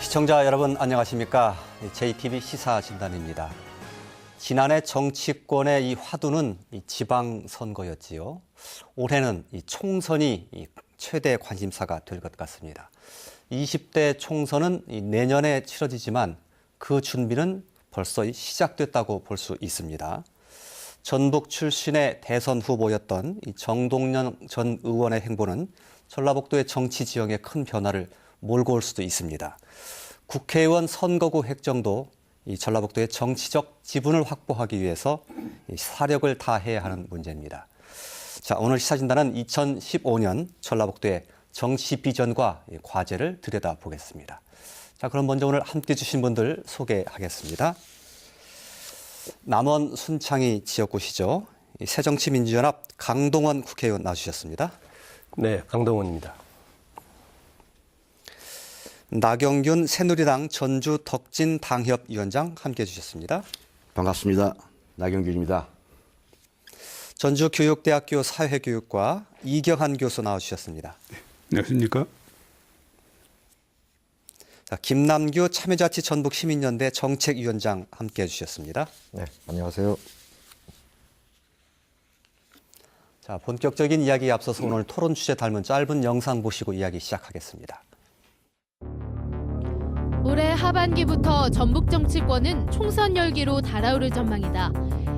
시청자 여러분 안녕하십니까? JTBC 시사진단입니다. 지난해 정치권의 이 화두는 지방선거였지요. 올해는 총선이 최대 관심사가 될 것 같습니다. 20대 총선은 내년에 치러지지만 그 준비는 벌써 시작됐다고 볼 수 있습니다. 전북 출신의 대선 후보였던 정동영 전 의원의 행보는 전라북도의 정치 지형에 큰 변화를 몰고 올 수도 있습니다. 국회의원 선거구 획정도 전라북도의 정치적 지분을 확보하기 위해서 사력을 다해야 하는 문제입니다. 자, 오늘 시사진단은 2015년 전라북도의 정치 비전과 과제를 들여다보겠습니다. 자, 그럼 먼저 오늘 함께 해주신 분들 소개하겠습니다. 남원 순창이 지역구시죠. 새정치민주연합 강동원 국회의원 나와주셨습니다. 네, 강동원입니다. 나경균 새누리당 전주 덕진 당협위원장 함께해 주셨습니다. 반갑습니다. 나경균입니다. 전주교육대학교 사회교육과 이경한 교수 나와주셨습니다. 안녕하십니까? 자, 김남규 참여자치 전북시민연대 정책위원장 함께해 주셨습니다. 네, 안녕하세요. 자, 본격적인 이야기에 앞서서 오늘 토론 주제 닮은 짧은 영상 보시고 이야기 시작하겠습니다. 올해 하반기부터 전북 정치권은 총선 열기로 달아오를 전망이다.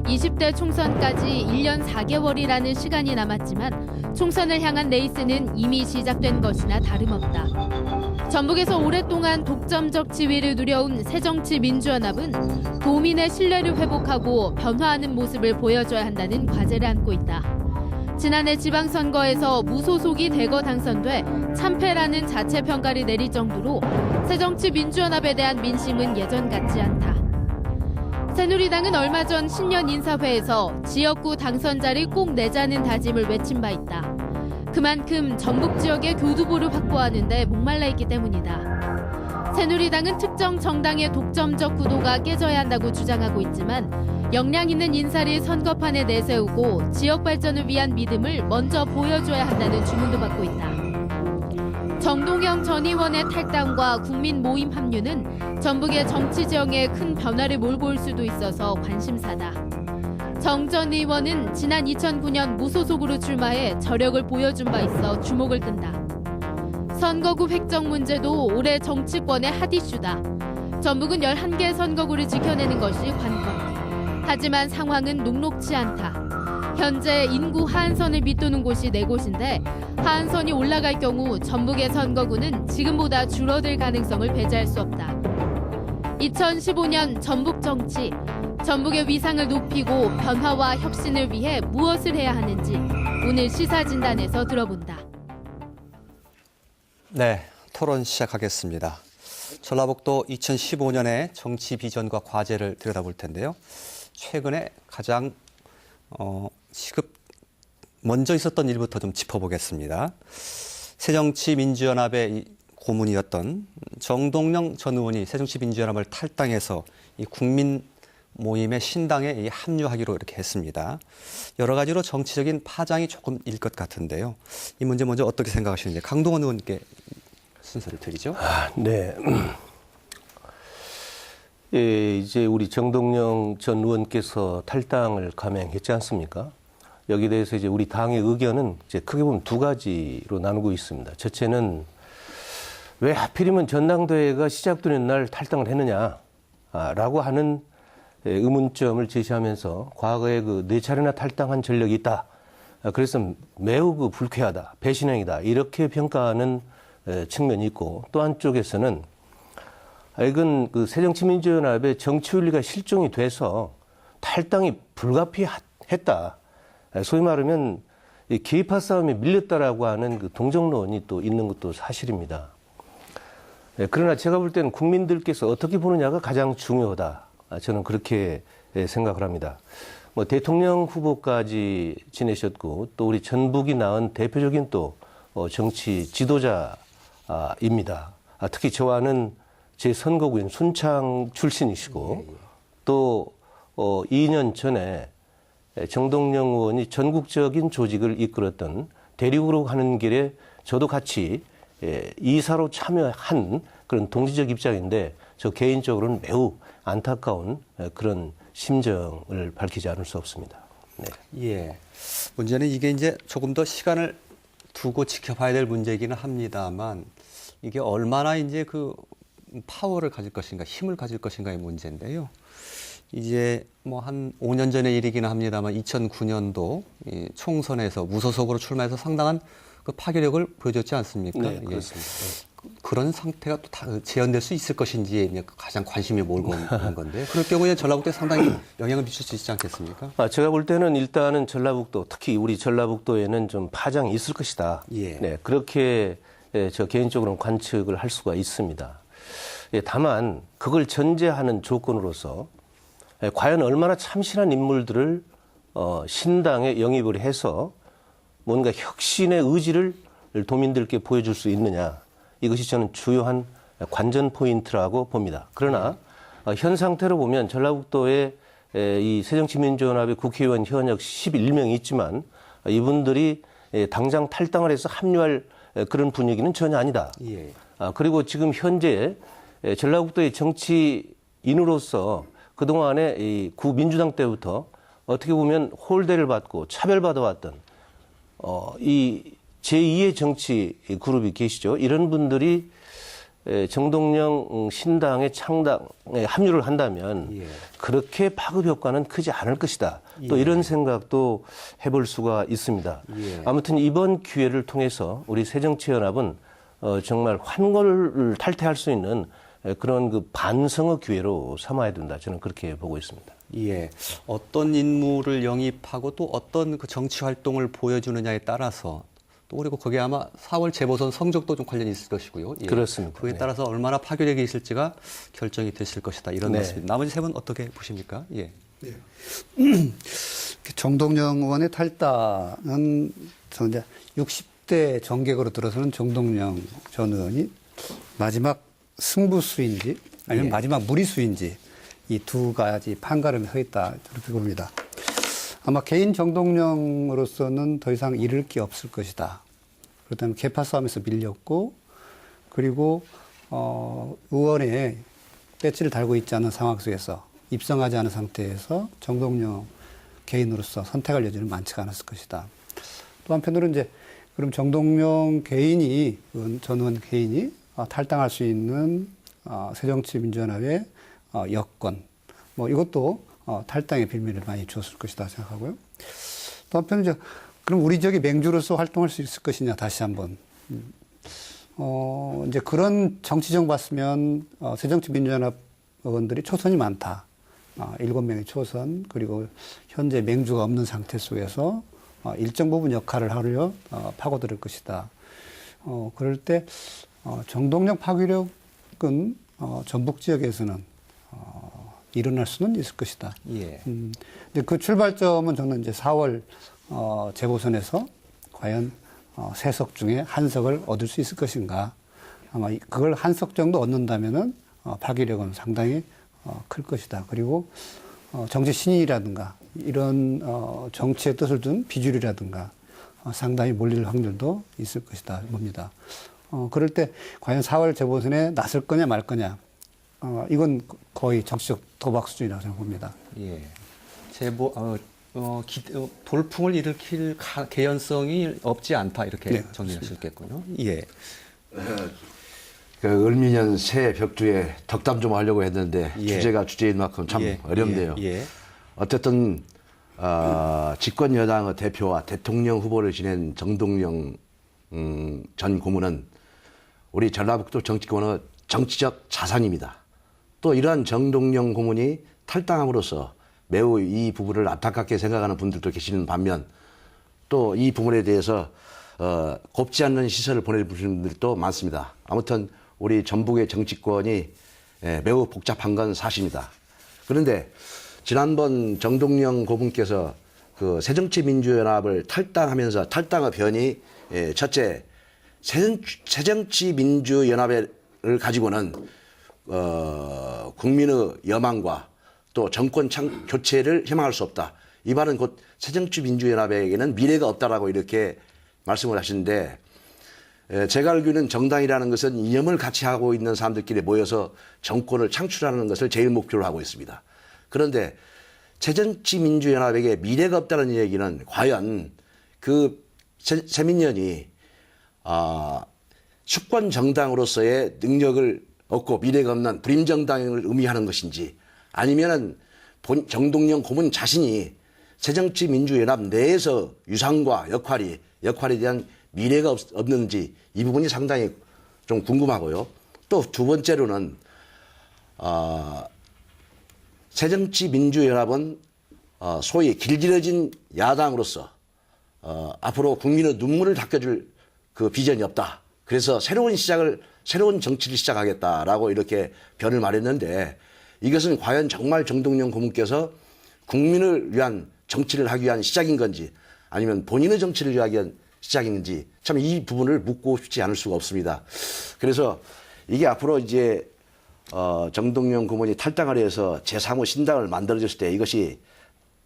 20대 총선까지 1년 4개월이라는 시간이 남았지만 총선을 향한 레이스는 이미 시작된 것이나 다름없다. 전북에서 오랫동안 독점적 지위를 누려온 새정치민주연합은 도민의 신뢰를 회복하고 변화하는 모습을 보여줘야 한다는 과제를 안고 있다. 지난해 지방선거에서 무소속이 대거 당선돼 참패라는 자체 평가를 내릴 정도로 새정치민주연합에 대한 민심은 예전 같지 않다. 새누리당은 얼마 전 신년 인사회에서 지역구 당선자를 꼭 내자는 다짐을 외친 바 있다. 그만큼 전북 지역의 교두보를 확보하는 데 목말라 있기 때문이다. 새누리당은 특정 정당의 독점적 구도가 깨져야 한다고 주장하고 있지만 역량 있는 인사를 선거판에 내세우고 지역 발전을 위한 믿음을 먼저 보여줘야 한다는 주문도 받고 있다. 정동영 전 의원의 탈당과 국민 모임 합류는 전북의 정치 지형에 큰 변화를 몰고 올 수도 있어서 관심사다. 정 전 의원은 지난 2009년 무소속으로 출마해 저력을 보여준 바 있어 주목을 끈다. 선거구 획정 문제도 올해 정치권의 핫 이슈다. 전북은 11개 선거구를 지켜내는 것이 관건. 하지만 상황은 녹록지 않다. 현재 인구 하한선을 밑도는 곳이 4곳인데 하한선이 올라갈 경우 전북의 선거구는 지금보다 줄어들 가능성을 배제할 수 없다. 2015년 전북 정치, 전북의 위상을 높이고 변화와 혁신을 위해 무엇을 해야 하는지 오늘 시사진단에서 들어본다. 네, 토론 시작하겠습니다. 전라북도 2015년의 정치 비전과 과제를 들여다볼 텐데요. 최근에 가장 먼저 있었던 일부터 좀 짚어보겠습니다. 새정치민주연합의 고문이었던 정동영 전 의원이 새정치민주연합을 탈당해서 이 국민 모임의 신당에 합류하기로 이렇게 했습니다. 여러 가지로 정치적인 파장이 조금 일 것 같은데요. 이 문제 먼저 어떻게 생각하시는지 강동원 의원님께 순서를 드리죠. 네. 예, 이제 우리 정동영 전 의원께서 탈당을 감행했지 않습니까? 여기에 대해서 이제 우리 당의 의견은 이제 크게 보면 두 가지로 나누고 있습니다. 첫째는 왜 하필이면 전당대회가 시작되는 날 탈당을 했느냐라고 하는 의문점을 제시하면서 과거에 그 4차례나 탈당한 전력이 있다. 그래서 매우 불쾌하다, 배신행위다 이렇게 평가하는 측면이 있고 또 한쪽에서는 이건 그 새정치민주연합의 정치윤리가 실종이 돼서 탈당이 불가피했다. 소위 말하면 계파 싸움에 밀렸다라고 하는 그 동정론이 또 있는 것도 사실입니다. 그러나 제가 볼 때는 국민들께서 어떻게 보느냐가 가장 중요하다. 저는 그렇게 생각을 합니다. 뭐 대통령 후보까지 지내셨고 또 우리 전북이 낳은 대표적인 또 정치 지도자입니다. 특히 저와는 제 선거구인 순창 출신이시고 또 2년 전에 정동영 의원이 전국적인 조직을 이끌었던 대륙으로 가는 길에 저도 같이 이사로 참여한 그런 동지적 입장인데 저 개인적으로는 매우 안타까운 그런 심정을 밝히지 않을 수 없습니다. 네. 예. 문제는 이게 이제 조금 더 시간을 두고 지켜봐야 될 문제이기는 합니다만 이게 얼마나 이제 그 파워를 가질 것인가, 힘을 가질 것인가의 문제인데요. 이제 뭐 한 5년 전의 일이기는 합니다만 2009년도 이 총선에서 무소속으로 출마해서 상당한 그 파괴력을 보여줬지 않습니까? 네, 예. 그렇습니다. 그런 상태가 또 다 재현될 수 있을 것인지에 가장 관심이 몰고 있는 건데 그럴 경우에 전라북도에 상당히 영향을 미칠 수 있지 않겠습니까? 제가 볼 때는 일단은 전라북도, 특히 우리 전라북도에는 좀 파장이 있을 것이다. 예. 네, 그렇게 저 개인적으로는 관측을 할 수가 있습니다. 예, 다만 그걸 전제하는 조건으로서 과연 얼마나 참신한 인물들을 신당에 영입을 해서 뭔가 혁신의 의지를 도민들께 보여줄 수 있느냐. 이것이 저는 주요한 관전 포인트라고 봅니다. 그러나 현 상태로 보면 전라북도에 이 새정치민주연합의 국회의원 현역 11명이 있지만 이분들이 당장 탈당을 해서 합류할 그런 분위기는 전혀 아니다. 예. 그리고 지금 현재 전라북도의 정치인으로서 그동안에 이 구민주당 때부터 어떻게 보면 홀대를 받고 차별받아왔던 이 제2의 정치 그룹이 계시죠. 이런 분들이 정동영 신당의 창당에 합류를 한다면 예. 그렇게 파급 효과는 크지 않을 것이다. 또 이런 생각도 해볼 수가 있습니다. 예. 아무튼 이번 기회를 통해서 우리 새정치연합은 정말 환골을 탈퇴할 수 있는 그런 그 반성의 기회로 삼아야 된다. 저는 그렇게 보고 있습니다. 예. 어떤 인물을 영입하고 또 어떤 그 정치 활동을 보여주느냐에 따라서 또 그리고 거기에 아마 4월 재보선 성적도 좀 관련이 있을 것이고요. 예. 그렇습니다. 그에 따라서 얼마나 파괴력이 있을지가 결정이 됐을 것이다. 이런 네. 말씀입니다. 나머지 세 분 어떻게 보십니까? 예. 정동영 의원의 탈당은 저는 이제 60대 정객으로 들어서는 정동영 전 의원이 마지막 승부수인지 아니면 예. 마지막 무리수인지 이 두 가지 판가름에 서 있다 그렇게 봅니다. 아마 개인 정동영으로서는 더 이상 잃을 게 없을 것이다. 그렇다면 계파 싸움에서 밀렸고 그리고 의원의 배지를 달고 있지 않은 상황 속에서 입성하지 않은 상태에서 정동영 개인으로서 선택할 여지는 많지가 않았을 것이다. 또 한편으로는 이제 그럼 정동영 개인이 전 의원 개인이 탈당할 수 있는 새정치민주연합의 여건 뭐 이것도 탈당의 빌미를 많이 줬을 것이다 생각하고요. 또 한편 이제 그럼 우리 지역의 맹주로서 활동할 수 있을 것이냐 다시 한번 이제 그런 정치정 봤으면 새정치민주연합 의원들이 초선이 많다. 7명의 초선 그리고 현재 맹주가 없는 상태 속에서 일정 부분 역할을 하려 파고들 것이다. 그럴 때 정동영 파괴력은 전북 지역에서는 일어날 수는 있을 것이다. 예. 근데 그 출발점은 저는 이제 4월 재보선에서 과연 3석 중에 1석을 얻을 수 있을 것인가. 아마 그걸 1석 정도 얻는다면은 파괴력은 상당히 클 것이다. 그리고 정치 신인이라든가 이런 정치의 뜻을 둔 비주류라든가 상당히 몰릴 확률도 있을 것이다 봅니다. 그럴 때 과연 4월 재보선에 나설 거냐 말 거냐 이건 거의 정치적 도박 수준이라고 생각합니다. 예. 돌풍을 일으킬 개연성이 없지 않다 이렇게 네, 정리할 수 있겠군요. 예. 그 을미년 새 벽주에 덕담 좀 하려고 했는데 예. 주제가 주제인 만큼 참 예. 어렵네요. 예. 어쨌든 집권 여당의 대표와 대통령 후보를 지낸 정동영 전 고문은 우리 전라북도 정치권의 정치적 자산입니다. 또 이러한 정동영 고문이 탈당함으로써 매우 이 부분을 안타깝게 생각하는 분들도 계시는 반면 또 이 부분에 대해서 곱지 않는 시선을 보내주시는 분들도 많습니다. 아무튼 우리 전북의 정치권이 매우 복잡한 건 사실입니다. 그런데 지난번 정동영 고문께서 그 새정치민주연합을 탈당하면서 탈당의 변이 첫째 새정치민주연합을 가지고는 국민의 여망과 또 정권 교체를 희망할 수 없다. 이 말은 곧 새정치민주연합에게는 미래가 없다라고 이렇게 말씀을 하시는데 제가 알기로는 정당이라는 것은 이념을 같이 하고 있는 사람들끼리 모여서 정권을 창출하는 것을 제일 목표로 하고 있습니다. 그런데 새정치민주연합에게 미래가 없다는 얘기는 과연 그 새민연이 수권 정당으로서의 능력을 얻고 미래가 없는 불임 정당을 의미하는 것인지, 아니면은 정동영 고문 자신이 새정치민주연합 내에서 유상과 역할에 대한 미래가 없는지, 이 부분이 상당히 좀 궁금하고요. 또 두 번째로는 새정치민주연합은 소위 길들여진 야당으로서 앞으로 국민의 눈물을 닦아줄 그 비전이 없다. 그래서 새로운 정치를 시작하겠다라고 이렇게 변을 말했는데, 이것은 과연 정말 정동영 고문께서 국민을 위한 정치를 하기 위한 시작인 건지, 아니면 본인의 정치를 위하기 위한 시작인지, 참 이 부분을 묻고 싶지 않을 수가 없습니다. 그래서 이게 앞으로 이제 정동영 고문이 탈당을 해서 제3호 신당을 만들어졌을 때 이것이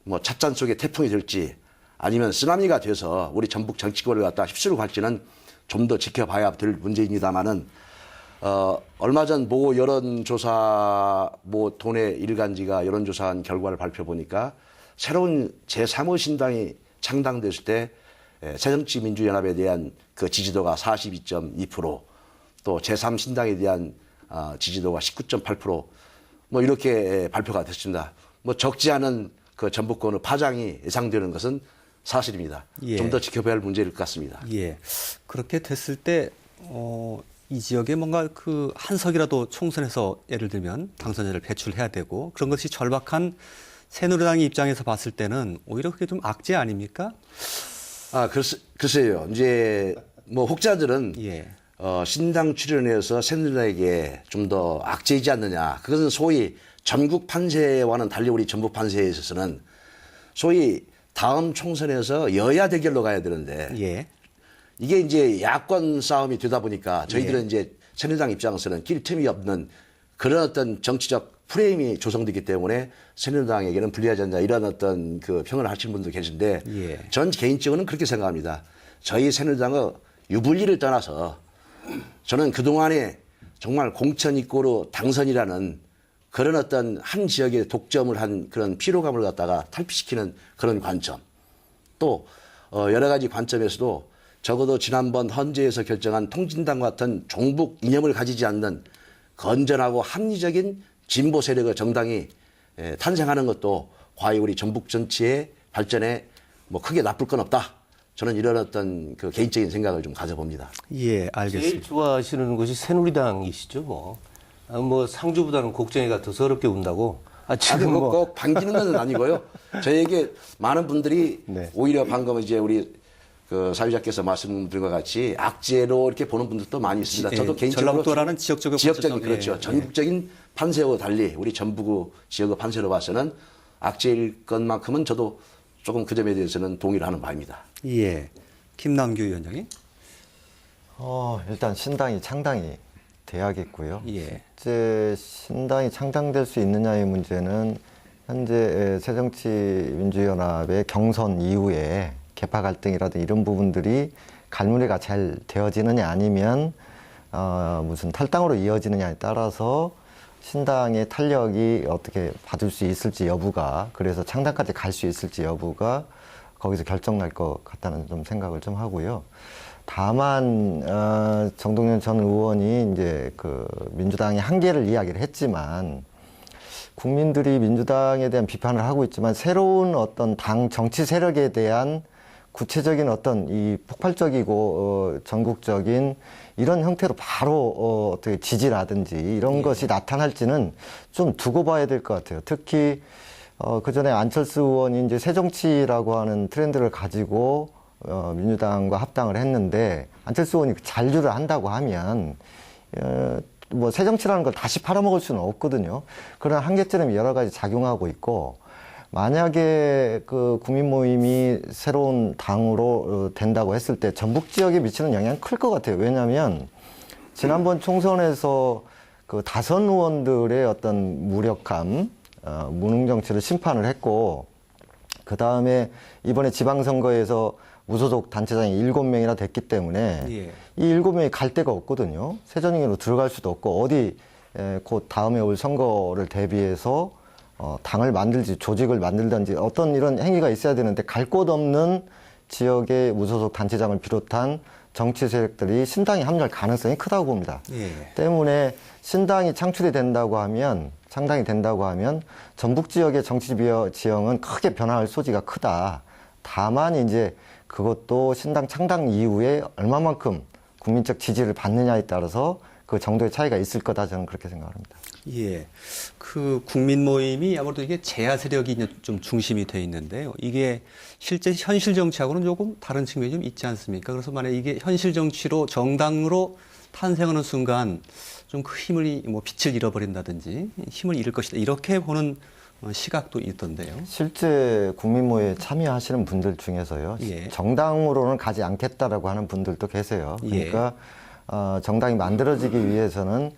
뭐 찻잔 속의 태풍이 될지, 아니면 쓰나미가 돼서 우리 전북 정치권을 갖다 휩쓸고 갈지는 좀 더 지켜봐야 될 문제입니다만은, 얼마 전 모 여론조사, 모 돈의 일간지가 여론조사한 결과를 발표해보니까 새로운 제3호 신당이 창당됐을 때 새정치민주연합에 대한 그 지지도가 42.2%, 또 제3신당에 대한 지지도가 19.8%, 뭐 이렇게 발표가 됐습니다. 뭐 적지 않은 그 전북권의 파장이 예상되는 것은 사실입니다. 예. 좀 더 지켜봐야 할 문제일 것 같습니다. 예. 그렇게 됐을 때, 이 지역에 뭔가 그 한석이라도 총선에서 예를 들면 당선자를 배출해야 되고, 그런 것이 절박한 새누리당의 입장에서 봤을 때는 오히려 그게 좀 악재 아닙니까? 글쎄요. 이제 뭐 혹자들은 예. 신당 출연해서 새누리당에게 좀 더 악재이지 않느냐. 그것은 소위 전국 판세와는 달리 우리 전북 판세에 있어서는 소위 다음 총선에서 여야 대결로 가야 되는데, 예. 이게 이제 야권 싸움이 되다 보니까 저희들은 이제 새누리당 입장에서는 낄 틈이 없는 그런 어떤 정치적 프레임이 조성되기 때문에 새누리당에게는 불리하지 않냐, 이런 어떤 그 평을 하시는 분도 계신데, 예. 전 개인적으로는 그렇게 생각합니다. 저희 새누리당의 유불리를 떠나서 저는 그동안에 정말 공천이꼬로 당선이라는 그런 어떤 한 지역에 독점을 한 그런 피로감을 갖다가 탈피시키는 그런 관점, 또 여러 가지 관점에서도 적어도 지난번 헌재에서 결정한 통진당 같은 종북 이념을 가지지 않는 건전하고 합리적인 진보 세력의 정당이 탄생하는 것도 과연 우리 전북 정치의 발전에 뭐 크게 나쁠 건 없다. 저는 이런 어떤 그 개인적인 생각을 좀 가져봅니다. 예, 알겠습니다. 제일 좋아하시는 것이 새누리당이시죠, 뭐. 뭐 상주보다는 곡정이가 더 서럽게 운다고. 지금 뭐 꼭 반기는 건 아니고요. 저에게 많은 분들이 네. 오히려 방금 이제 우리 그 사회자께서 말씀드린 것 같이 악재로 이렇게 보는 분들도 많이 있습니다. 저도 개인적으로 전라북도라는 지역적인 그렇죠. 예. 전국적인 판세와 달리 우리 전북 지역의 판세로 봐서는 악재일 것만큼은 저도 조금 그 점에 대해서는 동의를 하는 바입니다. 예. 김남규 위원장님. 일단 신당이 창당이 돼야겠고요. 예. 이제 신당이 창당될 수 있느냐의 문제는 현재 새정치민주연합의 경선 이후에 계파 갈등이라든지 이런 부분들이 갈무리가 잘 되어지느냐 아니면 무슨 탈당으로 이어지느냐에 따라서 신당의 탄력이 어떻게 받을 수 있을지 여부가, 그래서 창당까지 갈 수 있을지 여부가 거기서 결정날 것 같다는 좀 생각을 좀 하고요. 다만 정동영 전 의원이 이제 그 민주당의 한계를 이야기를 했지만, 국민들이 민주당에 대한 비판을 하고 있지만 새로운 어떤 당 정치 세력에 대한 구체적인 어떤 이 폭발적이고 전국적인 이런 형태로 바로 어떻게 지지라든지 이런 것이 나타날지는 좀 두고 봐야 될 것 같아요. 특히 그 전에 안철수 의원이 이제 새정치라고 하는 트렌드를 가지고 민주당과 합당을 했는데, 안철수 의원이 잔류를 한다고 하면 뭐 새정치라는 걸 다시 팔아먹을 수는 없거든요. 그런 한계점이 여러 가지 작용하고 있고, 만약에 그 국민 모임이 새로운 당으로 된다고 했을 때 전북 지역에 미치는 영향이 클 것 같아요. 왜냐하면 지난번 총선에서 그 다선 의원들의 어떤 무력함, 무능 정치를 심판을 했고, 그 다음에 이번에 지방선거에서 무소속 단체장이 7명이나 됐기 때문에 예. 이 7명이 갈 데가 없거든요. 새정치로 들어갈 수도 없고 어디 곧 다음에 올 선거를 대비해서 당을 만들지 조직을 만들든지 어떤 이런 행위가 있어야 되는데 갈 곳 없는 지역의 무소속 단체장을 비롯한 정치 세력들이 신당에 합류할 가능성이 크다고 봅니다. 예. 때문에 신당이 창출이 된다고 하면 창당이 된다고 하면 전북 지역의 정치 지형은 크게 변화할 소지가 크다. 다만 이제 그것도 신당 창당 이후에 얼마만큼 국민적 지지를 받느냐에 따라서 그 정도의 차이가 있을 거다 저는 그렇게 생각합니다. 예. 그 국민 모임이 아무래도 이게 재야 세력이 이제 좀 중심이 돼 있는데요. 이게 실제 현실 정치하고는 조금 다른 측면이 좀 있지 않습니까? 그래서 만약 이게 현실 정치로 정당으로 탄생하는 순간 좀 그 힘을 뭐 빛을 잃어버린다든지 힘을 잃을 것이다. 이렇게 보는 시각도 있던데요. 실제 국민모에 참여하시는 분들 중에서요. 예. 정당으로는 가지 않겠다라고 하는 분들도 계세요. 그러니까 정당이 만들어지기 위해서는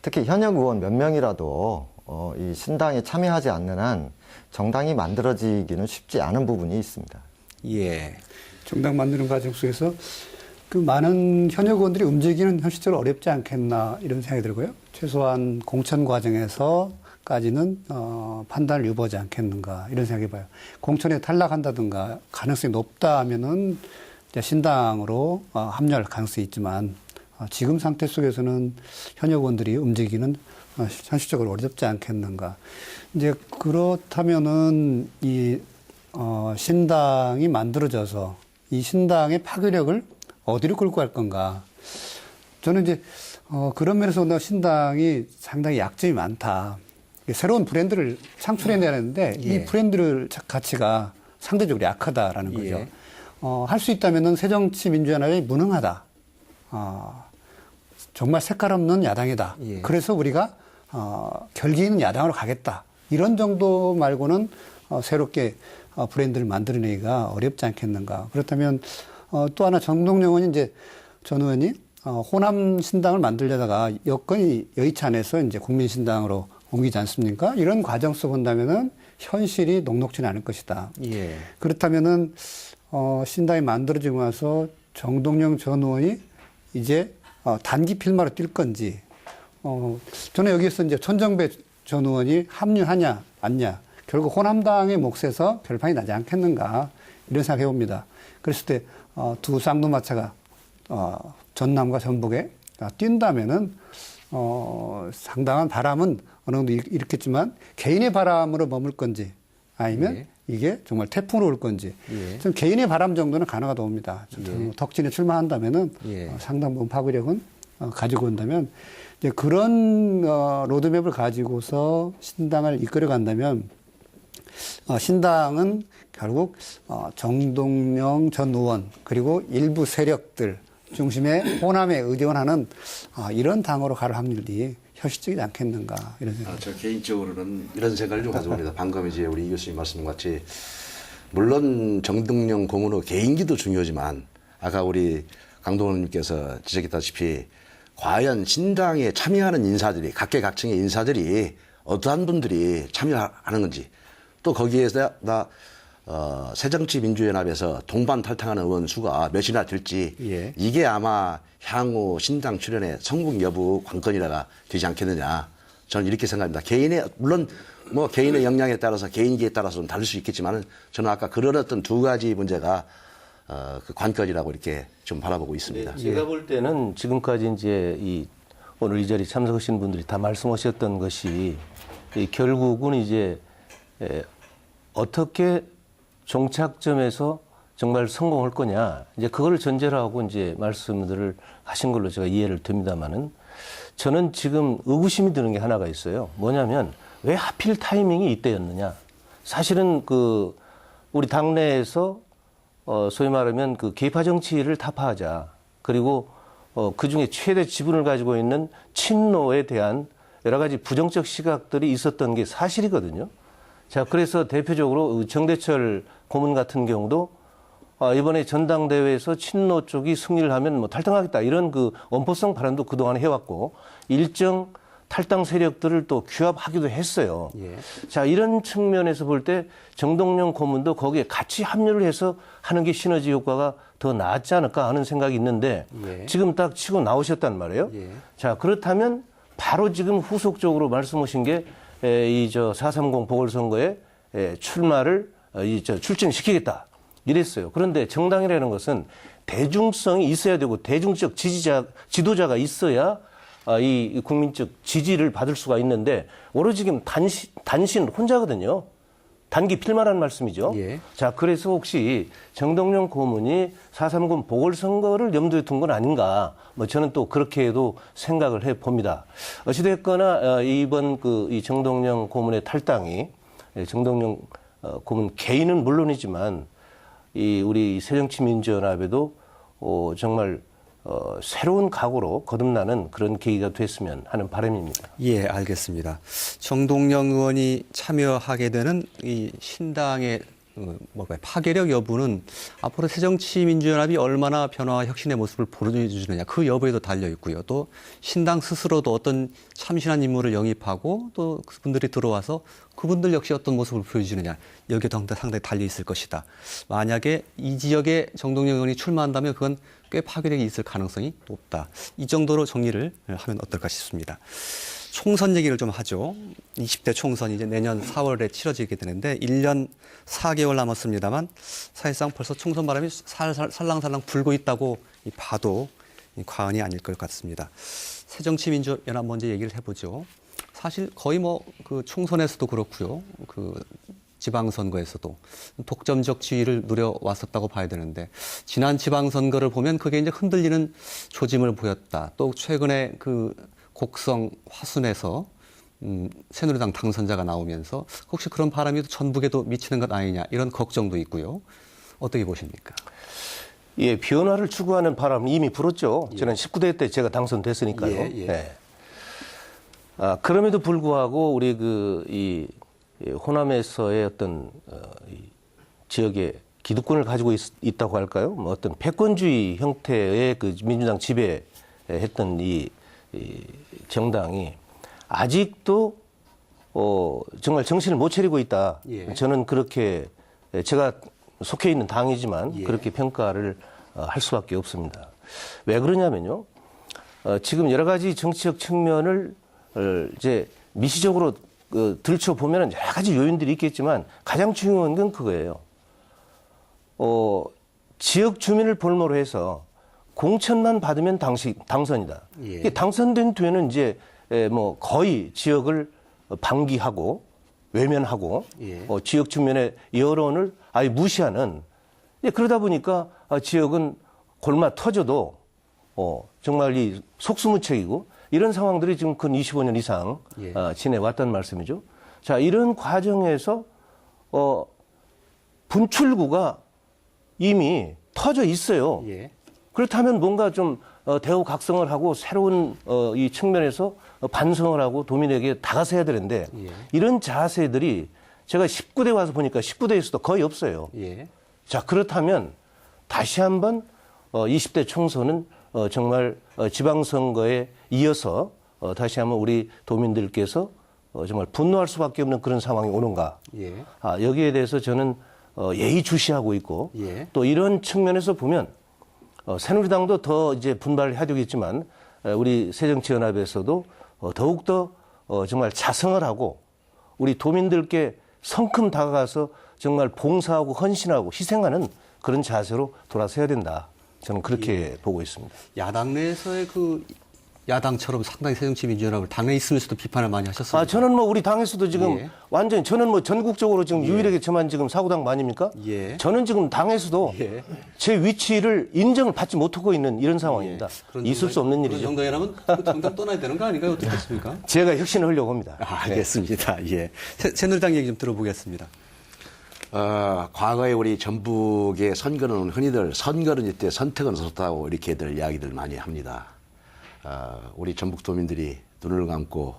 특히 현역 의원 몇 명이라도 이 신당에 참여하지 않는 한 정당이 만들어지기는 쉽지 않은 부분이 있습니다. 예. 정당 만드는 과정 속에서 그 많은 현역 의원들이 움직이는 현실적으로 어렵지 않겠나 이런 생각이 들고요. 최소한 공천 과정에서까지는 판단을 유보하지 않겠는가 이런 생각이 봐요. 공천에 탈락한다든가 가능성이 높다 하면은 이제 신당으로 합류할 가능성이 있지만 지금 상태 속에서는 현역 의원들이 움직이기는 현실적으로 어렵지 않겠는가. 이제 그렇다면은 이 신당이 만들어져서 이 신당의 파괴력을 어디로 끌고 갈 건가. 저는 이제 그런 면에서 본다면 신당이 상당히 약점이 많다. 새로운 브랜드를 창출해내야 하는데 예. 이 브랜드 가치가 상대적으로 약하다라는 거죠. 예. 할 수 있다면은 새정치민주연합이 무능하다. 정말 색깔 없는 야당이다. 예. 그래서 우리가 결기 있는 야당으로 가겠다. 이런 정도 말고는 새롭게 브랜드를 만들어내기가 어렵지 않겠는가. 그렇다면 또 하나 정동영 의원이 이제 전 의원이 호남 신당을 만들려다가 여건이 여의치 않아서 이제 국민신당으로 옮기지 않습니까? 이런 과정 속 본다면은 현실이 녹록지는 않을 것이다. 예. 그렇다면은 신당이 만들어지고 나서 정동영 전 의원이 이제 단기 필마로 뛸 건지, 저는 여기에서 이제 천정배 전 의원이 합류하냐, 않냐, 결국 호남당의 몫에서 결판이 나지 않겠는가, 이런 생각해 봅니다. 그랬을 때, 두 쌍두마차가, 전남과 전북에 뛴다면은, 상당한 바람은 어느 정도 일으켰지만, 개인의 바람으로 머물 건지, 아니면 예. 이게 정말 태풍으로 올 건지, 예. 좀 개인의 바람 정도는 가능하다고 봅니다. 덕진에 출마한다면은 예. 상당 부분 파괴력은 가지고 온다면 이제 그런 로드맵을 가지고서 신당을 이끌어 간다면 신당은 결국 정동영 전 의원 그리고 일부 세력들 중심의 호남에 의존하는 이런 당으로 갈 확률이 현실적이지 않겠는가 이런 생각. 저 개인적으로는 이런 생각을 좀 가져봅니다. 방금 이제 우리 이 교수님 말씀 같이 물론 정동영 고문의 개인기도 중요하지만 아까 우리 강동원님께서 지적했다시피 과연 신당에 참여하는 인사들이 각계각층의 인사들이 어떠한 분들이 참여하는 건지 또 거기에서 새정치민주연합에서 동반 탈당하는 의원 수가 몇이나 될지 예. 이게 아마 향후 신당 출연의 성공 여부 관건이라가 되지 않겠느냐. 저는 이렇게 생각합니다. 물론 뭐 개인의 역량에 따라서 개인기에 따라서 좀 다를 수 있겠지만은 저는 아까 그런 어떤 두 가지 문제가 그 관건이라고 이렇게 좀 바라보고 있습니다. 제가 볼 때는 지금까지 이제 오늘 이 자리에 참석하신 분들이 다 말씀하셨던 것이 결국은 이제 어떻게 종착점에서 정말 성공할 거냐. 이제 그걸 전제로 하고 이제 말씀들을 하신 걸로 제가 이해를 듭니다만은 저는 지금 의구심이 드는 게 하나가 있어요. 뭐냐면 왜 하필 타이밍이 이때였느냐. 사실은 우리 당내에서 소위 말하면 계파 정치를 타파하자. 그리고 그 중에 최대 지분을 가지고 있는 친노에 대한 여러 가지 부정적 시각들이 있었던 게 사실이거든요. 자, 그래서 대표적으로 정대철 고문 같은 경우도 이번에 전당대회에서 친노 쪽이 승리를 하면 탈당하겠다 이런 엄포성 발언도 그동안 해왔고 일정 탈당 세력들을 또 규합하기도 했어요. 예. 자, 이런 측면에서 볼 때 정동영 고문도 거기에 같이 합류를 해서 하는 게 시너지 효과가 더 낫지 않을까 하는 생각이 있는데 예. 지금 딱 치고 나오셨단 말이에요. 예. 자, 그렇다면 바로 지금 후속적으로 말씀하신 게 이 4.30 보궐선거에 출마를 출전시키겠다 이랬어요. 그런데 정당이라는 것은 대중성이 있어야 되고 대중적 지도자가 있어야 이 국민적 지지를 받을 수가 있는데 오로지 지금 단신 혼자거든요. 단기 필마라는 말씀이죠. 예. 자, 그래서 혹시 정동영 고문이 4.30 보궐선거를 염두에 둔 건 아닌가. 뭐 저는 또 그렇게도 생각을 해 봅니다. 어찌됐거나 이번 이 정동영 고문의 탈당이 정동영 고문 개인은 물론이지만 우리 새정치민주연합에도 정말 새로운 각오로 거듭나는 그런 계기가 됐으면 하는 바람입니다. 예, 알겠습니다. 정동영 의원이 참여하게 되는 이 신당의 파괴력 여부는 앞으로 새정치민주연합이 얼마나 변화와 혁신의 모습을 보여주느냐 그 여부에도 달려 있고요. 또 신당 스스로도 어떤 참신한 인물을 영입하고 또 그분들이 들어와서 그분들 역시 어떤 모습을 보여주느냐 여기에도 상당히 달려 있을 것이다. 만약에 이 지역에 정동영 의원이 출마한다면 그건 꽤 파괴력이 있을 가능성이 높다. 이 정도로 정리를 하면 어떨까 싶습니다. 총선 얘기를 좀 하죠. 20대 총선이 이제 내년 4월에 치러지게 되는데 1년 4개월 남았습니다만 사실상 벌써 총선 바람이 살랑살랑 불고 있다고 봐도 과언이 아닐 것 같습니다. 새정치민주연합 먼저 얘기를 해보죠. 사실 거의 그 총선에서도 그렇고요. 그 지방선거에서도 독점적 지위를 누려왔었다고 봐야 되는데 지난 지방선거를 보면 그게 이제 흔들리는 조짐을 보였다. 또 최근에 그 곡성 화순에서 새누리당 당선자가 나오면서 혹시 그런 바람이 전북에도 미치는 것 아니냐 이런 걱정도 있고요. 어떻게 보십니까? 예, 변화를 추구하는 바람이 이미 불었죠. 저는 19대 때 제가 당선됐으니까요. 예, 예. 네. 그럼에도 불구하고 우리 이 호남에서의 어떤 이 지역의 기득권을 가지고 있다고 할까요? 뭐 어떤 패권주의 형태의 그 민주당 지배했던 이 정당이 아직도 정말 정신을 못 차리고 있다. 예. 저는 그렇게 제가 속해 있는 당이지만 예. 그렇게 평가를 할 수밖에 없습니다. 왜 그러냐면요. 지금 여러 가지 정치적 측면을 이제 미시적으로 들춰보면 여러 가지 요인들이 있겠지만 가장 중요한 건 그거예요. 지역 주민을 볼모로 해서 공천만 받으면 당선이다. 예. 이게 당선된 뒤에는 이제 뭐 거의 지역을 방기하고 외면하고 예. 지역 주민의 여론을 아예 무시하는 그러다 보니까 지역은 골마 터져도 정말 이 속수무책이고 이런 상황들이 지금 근 25년 이상 예. 지내왔다는 말씀이죠. 자, 이런 과정에서 분출구가 이미 터져 있어요. 예. 그렇다면 뭔가 좀 대우각성을 하고 새로운 이 측면에서 반성을 하고 도민에게 다가서야 되는데 예. 이런 자세들이 제가 19대 와서 보니까 19대에서도 거의 없어요. 예. 자, 그렇다면 다시 한번 20대 총선은 정말 지방선거에 이어서 다시 한번 우리 도민들께서 정말 분노할 수밖에 없는 그런 상황이 오는가. 예. 여기에 대해서 저는 예의주시하고 있고 예. 또 이런 측면에서 보면 새누리당도 더 이제 분발을 해야 되겠지만 우리 새정치연합에서도 더욱더 정말 자성을 하고 우리 도민들께 성큼 다가가서 정말 봉사하고 헌신하고 희생하는 그런 자세로 돌아서야 된다. 저는 그렇게 보고 있습니다. 야당 내에서의 그 야당처럼 상당히 새정치민주연합을 당에 있으면서도 비판을 많이 하셨습니다. 저는 뭐 우리 당에서도 지금 예. 완전히 저는 뭐 전국적으로 지금 유일하게 저만 지금 사고당 아닙니까? 예. 저는 지금 당에서도 예. 제 위치를 인정을 받지 못하고 있는 이런 상황입니다. 그런 있을 수 없는 그런 일이죠. 정당이라면 그 정당 떠나야 되는 거 아닌가요? 어떻게 됐습니까? 제가 혁신을 하려고 합니다. 알겠습니다. 예. 새누리당 얘기 좀 들어보겠습니다. 과거에 우리 전북의 선거는 흔히들 선거는 이때 선택은 없었다고 이렇게들 이야기들 많이 합니다. 우리 전북도민들이 눈을 감고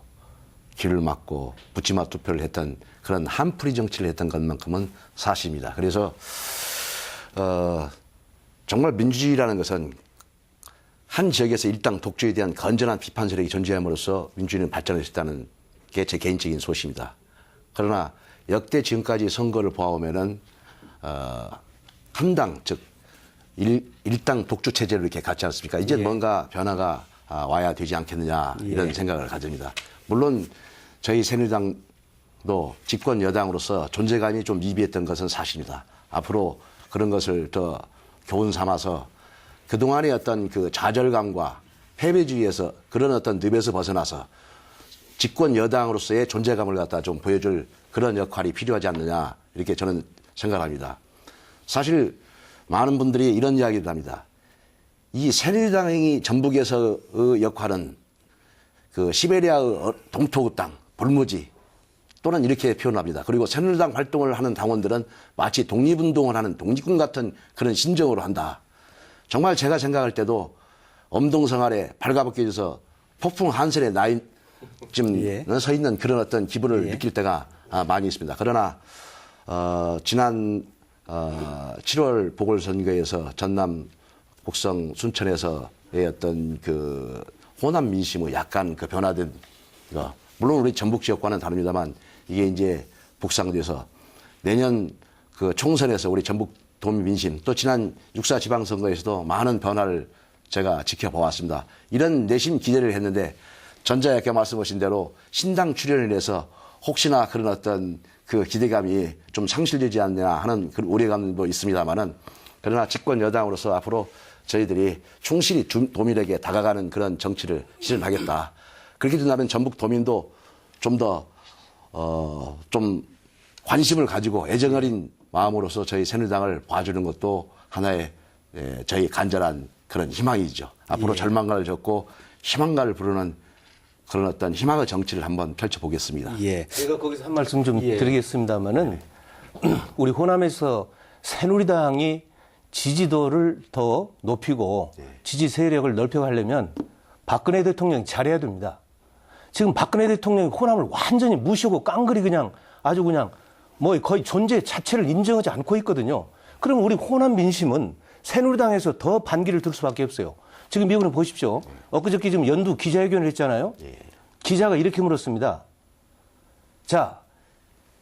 귀를 막고 묻지마 투표를 했던 그런 한풀이 정치를 했던 것만큼은 사실입니다. 그래서 정말 민주주의라는 것은 한 지역에서 일당 독주에 대한 건전한 비판 세력이 존재함으로써 민주주의는 발전할 수 있다는 게 제 개인적인 소신입니다. 그러나 역대 지금까지 선거를 보아오면은 한 당, 즉 일당 독주 체제로 이렇게 갔지 않습니까? 이제 뭔가 변화가 와야 되지 않겠느냐 이런 생각을 가집니다. 물론 저희 새누리당도 집권 여당으로서 존재감이 좀 미비했던 것은 사실입니다. 앞으로 그런 것을 더 교훈 삼아서 그동안의 어떤 그 좌절감과 패배주의에서 그런 어떤 늪에서 벗어나서 집권 여당으로서의 존재감을 갖다 좀 보여줄 그런 역할이 필요하지 않느냐 이렇게 저는 생각합니다. 사실 많은 분들이 이런 이야기를 합니다. 이 새누리당이 전북에서의 역할은 그 시베리아의 동토 땅, 불무지 또는 이렇게 표현합니다. 그리고 새누리당 활동을 하는 당원들은 마치 독립운동을 하는 독립군 같은 그런 심정으로 한다. 정말 제가 생각할 때도 엄동성 아래 발가벗겨져서 폭풍 한선의 나이쯤 서 있는 그런 어떤 기분을 느낄 때가 많이 있습니다. 그러나 지난 7월 보궐선거에서 전남, 곡성, 순천에서의 어떤 그 호남 민심의 약간 그 변화된 거, 물론 우리 전북 지역과는 다릅니다만 이게 이제 북상돼서 내년 그 총선에서 우리 전북 도민 민심 또 지난 6.4 지방선거에서도 많은 변화를 제가 지켜보았습니다. 이런 내심 기대를 했는데 전자에 말씀하신 대로 신당 출연을 해서 혹시나 그런 어떤 그 기대감이 좀 상실되지 않느냐 하는 그런 우려감도 있습니다만은 그러나 집권 여당으로서 앞으로 저희들이 충실히 도민에게 다가가는 그런 정치를 실현하겠다. 그렇게 된다면 전북 도민도 좀 더 좀 관심을 가지고 애정 어린 마음으로서 저희 새누리당을 봐주는 것도 하나의 저희 간절한 그런 희망이죠. 앞으로 절망가를 접고 희망가를 부르는 그런 어떤 희망의 정치를 한번 펼쳐보겠습니다. 제가 거기서 한 말씀 좀 드리겠습니다만은 우리 호남에서 새누리당이 지지도를 더 높이고 지지 세력을 넓혀가려면 박근혜 대통령이 잘해야 됩니다. 지금 박근혜 대통령이 호남을 완전히 무시하고 깡그리 그냥 아주 그냥 뭐 거의 존재 자체를 인정하지 않고 있거든요. 그럼 우리 호남 민심은 새누리당에서 더 반기를 들 수밖에 없어요. 지금 미국은 보십시오. 엊그저께 지금 연두 기자회견을 했잖아요. 기자가 이렇게 물었습니다. 자,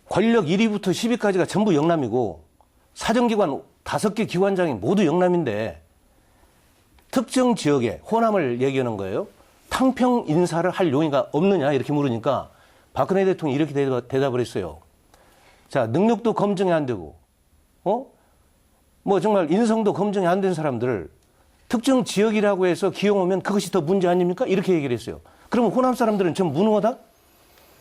권력 1위부터 10위까지가 전부 영남이고 사정기관 5개 기관장이 모두 영남인데 특정 지역에 호남을 얘기하는 거예요. 탕평 인사를 할 용의가 없느냐 이렇게 물으니까 박근혜 대통령이 이렇게 대답을 했어요. 자, 능력도 검증이 안 되고 뭐 정말 인성도 검증이 안 된 사람들을 특정 지역이라고 해서 기용하면 그것이 더 문제 아닙니까? 이렇게 얘기를 했어요. 그러면 호남 사람들은 전 무능하다?